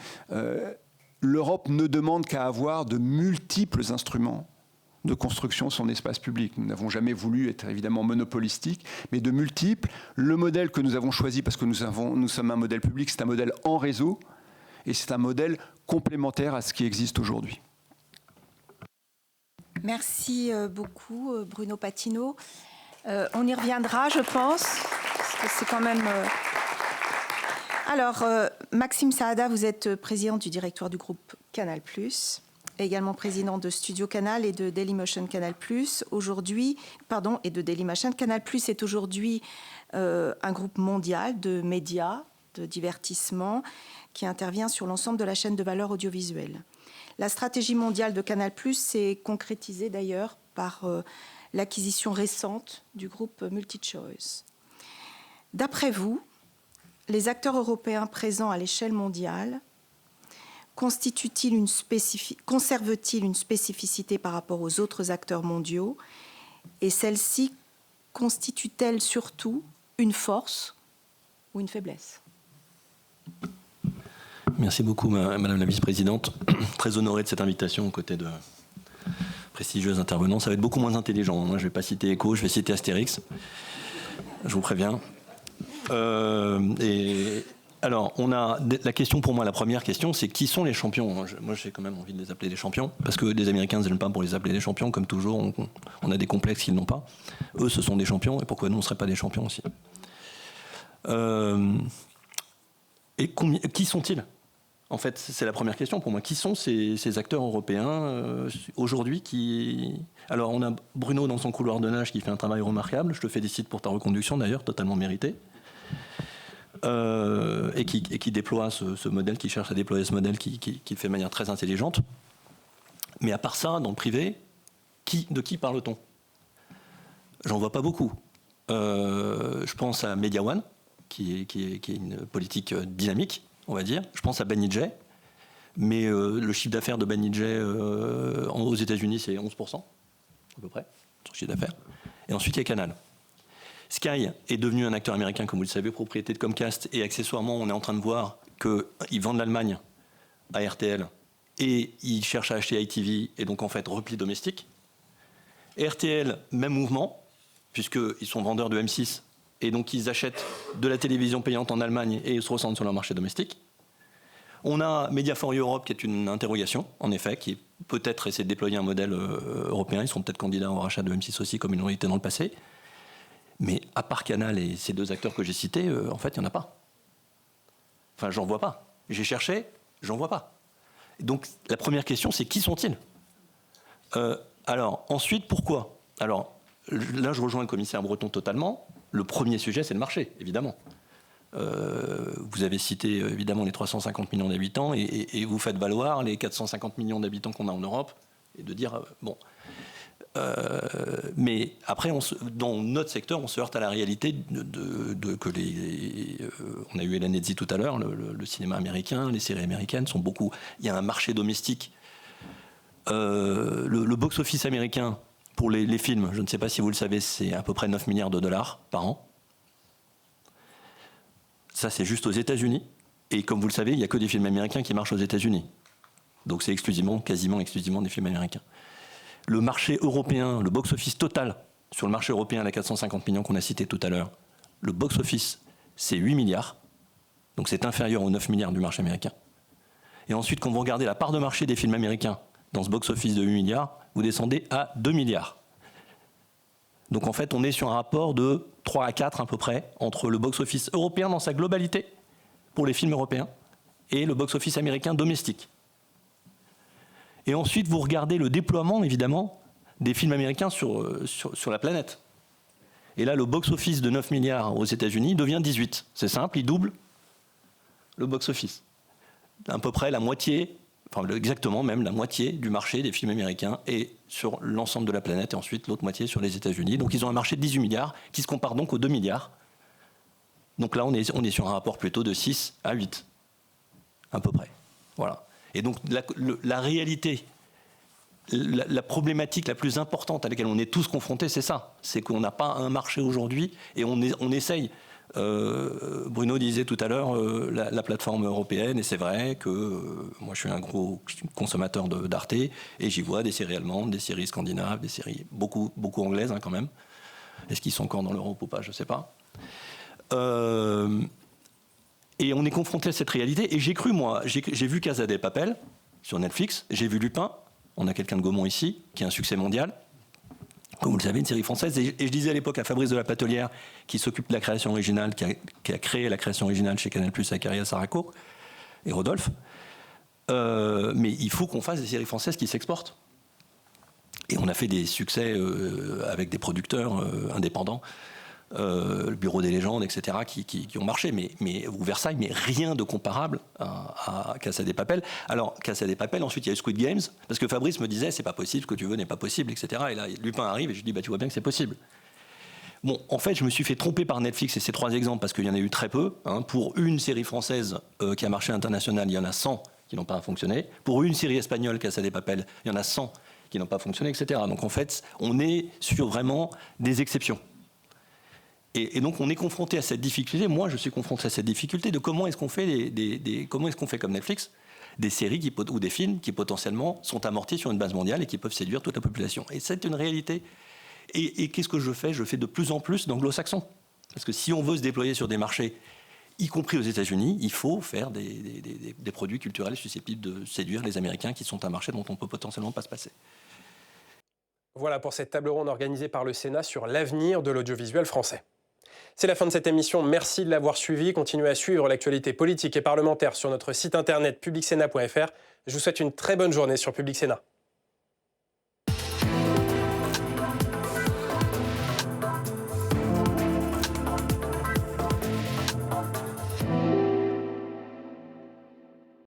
l'Europe ne demande qu'à avoir de multiples instruments de construction de son espace public. Nous n'avons jamais voulu être évidemment monopolistique, mais de multiples. Le modèle que nous avons choisi, parce que nous sommes un modèle public, c'est un modèle en réseau, et c'est un modèle complémentaire à ce qui existe aujourd'hui. Merci beaucoup, Bruno Patino. On y reviendra, je pense, parce que c'est quand même... Alors, Maxime Saada, vous êtes président du directoire du groupe Canal+, également président de Studio Canal et de Dailymotion Canal+. Et de Dailymotion. Canal+ est aujourd'hui un groupe mondial de médias, de divertissement, qui intervient sur l'ensemble de la chaîne de valeur audiovisuelle. La stratégie mondiale de Canal+ s'est concrétisée d'ailleurs par l'acquisition récente du groupe MultiChoice. D'après vous, les acteurs européens présents à l'échelle mondiale conservent-ils une spécificité par rapport aux autres acteurs mondiaux, et celle-ci constitue-t-elle surtout une force ou une faiblesse ? Merci beaucoup, Madame la Vice-Présidente. Très honoré de cette invitation aux côtés de prestigieux intervenants. Ça va être beaucoup moins intelligent. Moi, je ne vais pas citer Echo, je vais citer Astérix. Je vous préviens. Alors, on a la question pour moi, la première question, c'est qui sont les champions ? Moi, j'ai quand même envie de les appeler des champions, parce que les Américains ne s'aiment pas pour les appeler des champions, comme toujours, on a des complexes qu'ils n'ont pas. Eux, ce sont des champions, et pourquoi nous, on ne serait pas des champions aussi ? Et qui sont-ils ? En fait, c'est la première question pour moi. Qui sont ces acteurs européens aujourd'hui qui... Alors, on a Bruno dans son couloir de nage qui fait un travail remarquable. Je te félicite pour ta reconduction, d'ailleurs, totalement méritée. Et qui déploie ce modèle, qui cherche à déployer ce modèle, qui le fait de manière très intelligente. Mais à part ça, dans le privé, de qui parle-t-on ? J'en vois pas beaucoup. Je pense à Media One, qui est une politique dynamique, on va dire. Je pense à Banijay, mais le chiffre d'affaires de Banijay aux États-Unis, c'est 11%, à peu près, son chiffre d'affaires. Et ensuite, il y a Canal. Sky est devenu un acteur américain, comme vous le savez, propriété de Comcast, et accessoirement, on est en train de voir qu'ils vendent l'Allemagne à RTL, et ils cherchent à acheter ITV, et donc en fait, repli domestique. Et RTL, même mouvement, puisqu'ils sont vendeurs de M6, et donc ils achètent de la télévision payante en Allemagne et ils se ressentent sur leur marché domestique. On a Media for Europe qui est une interrogation, en effet, qui peut-être essaie de déployer un modèle européen. Ils seront peut-être candidats au rachat de M6 aussi, comme ils l'ont été dans le passé. Mais à part Canal et ces deux acteurs que j'ai cités, en fait, il n'y en a pas. Enfin, j'en vois pas. J'ai cherché, j'en vois pas. Donc la première question, c'est qui sont-ils ? Alors ensuite, pourquoi ? Alors là, je rejoins le commissaire Breton totalement. Le premier sujet, c'est le marché, évidemment. Vous avez cité évidemment les 350 millions d'habitants et vous faites valoir les 450 millions d'habitants qu'on a en Europe et de dire, bon... mais après, dans notre secteur, on se heurte à la réalité que on a eu Hélène Edzi tout à l'heure, le cinéma américain, les séries américaines sont beaucoup... Il y a un marché domestique. Le box-office américain, pour les films, je ne sais pas si vous le savez, c'est à peu près 9 milliards de dollars par an. Ça, c'est juste aux États-Unis. Et comme vous le savez, il n'y a que des films américains qui marchent aux États-Unis. Donc c'est quasiment exclusivement des films américains. Le marché européen, le box-office total sur le marché européen, les 450 millions qu'on a cité tout à l'heure, le box-office, c'est 8 milliards. Donc c'est inférieur aux 9 milliards du marché américain. Et ensuite, quand vous regardez la part de marché des films américains dans ce box-office de 8 milliards, vous descendez à 2 milliards. Donc en fait, on est sur un rapport de 3 à 4 à peu près entre le box-office européen dans sa globalité pour les films européens et le box-office américain domestique. Et ensuite, vous regardez le déploiement, évidemment, des films américains sur la planète. Et là, le box-office de 9 milliards aux États-Unis devient 18. C'est simple, il double le box-office. À peu près la moitié, enfin exactement même la moitié du marché des films américains est sur l'ensemble de la planète et ensuite l'autre moitié sur les États-Unis. Donc ils ont un marché de 18 milliards qui se compare donc aux 2 milliards. Donc là, on est sur un rapport plutôt de 6 à 8, à peu près. Voilà. Et donc la réalité, la problématique la plus importante à laquelle on est tous confrontés, c'est ça. C'est qu'on n'a pas un marché aujourd'hui et on essaye. Bruno disait tout à l'heure la plateforme européenne, et c'est vrai que moi je suis un gros consommateur d'Arte et j'y vois des séries allemandes, des séries scandinaves, des séries beaucoup anglaises quand même. Est-ce qu'ils sont encore dans l'Europe ou pas, je ne sais pas. Et on est confronté à cette réalité. Et j'ai cru, moi, j'ai vu Casa de Papel sur Netflix, j'ai vu Lupin, on a quelqu'un de Gaumont ici, qui est un succès mondial, comme vous le savez, une série française. Et je disais à l'époque à Fabrice de la Patelière, qui s'occupe de la création originale, qui a créé la création originale chez Canal+, avec Ariel Saraco et Rodolphe, mais il faut qu'on fasse des séries françaises qui s'exportent. Et on a fait des succès avec des producteurs indépendants, le Bureau des légendes, etc., qui ont marché, ou Versailles, mais rien de comparable à Casa de Papel. Alors, Casa de Papel, ensuite il y a eu Squid Games, parce que Fabrice me disait, c'est pas possible, ce que tu veux n'est pas possible, etc. Et là, Lupin arrive, et je dis, tu vois bien que c'est possible. Bon, en fait, je me suis fait tromper par Netflix, et ces 3 exemples, parce qu'il y en a eu très peu. Pour une série française qui a marché international, il y en a 100 qui n'ont pas fonctionné. Pour une série espagnole, Casa de Papel, il y en a 100 qui n'ont pas fonctionné, etc. Donc, en fait, on est sur vraiment des exceptions. Et donc on est confronté à cette difficulté. Moi, je suis confronté à cette difficulté de comment est-ce qu'on fait comment est-ce qu'on fait comme Netflix des séries ou des films qui potentiellement sont amortis sur une base mondiale et qui peuvent séduire toute la population. Et c'est une réalité. Et qu'est-ce que je fais ? Je fais de plus en plus d'anglo-saxons. Parce que si on veut se déployer sur des marchés, y compris aux États-Unis, il faut faire des produits culturels susceptibles de séduire les Américains, qui sont un marché dont on peut potentiellement pas se passer. Voilà pour cette table ronde organisée par le Sénat sur l'avenir de l'audiovisuel français. C'est la fin de cette émission. Merci de l'avoir suivi. Continuez à suivre l'actualité politique et parlementaire sur notre site internet publicsénat.fr. Je vous souhaite une très bonne journée sur Public Sénat.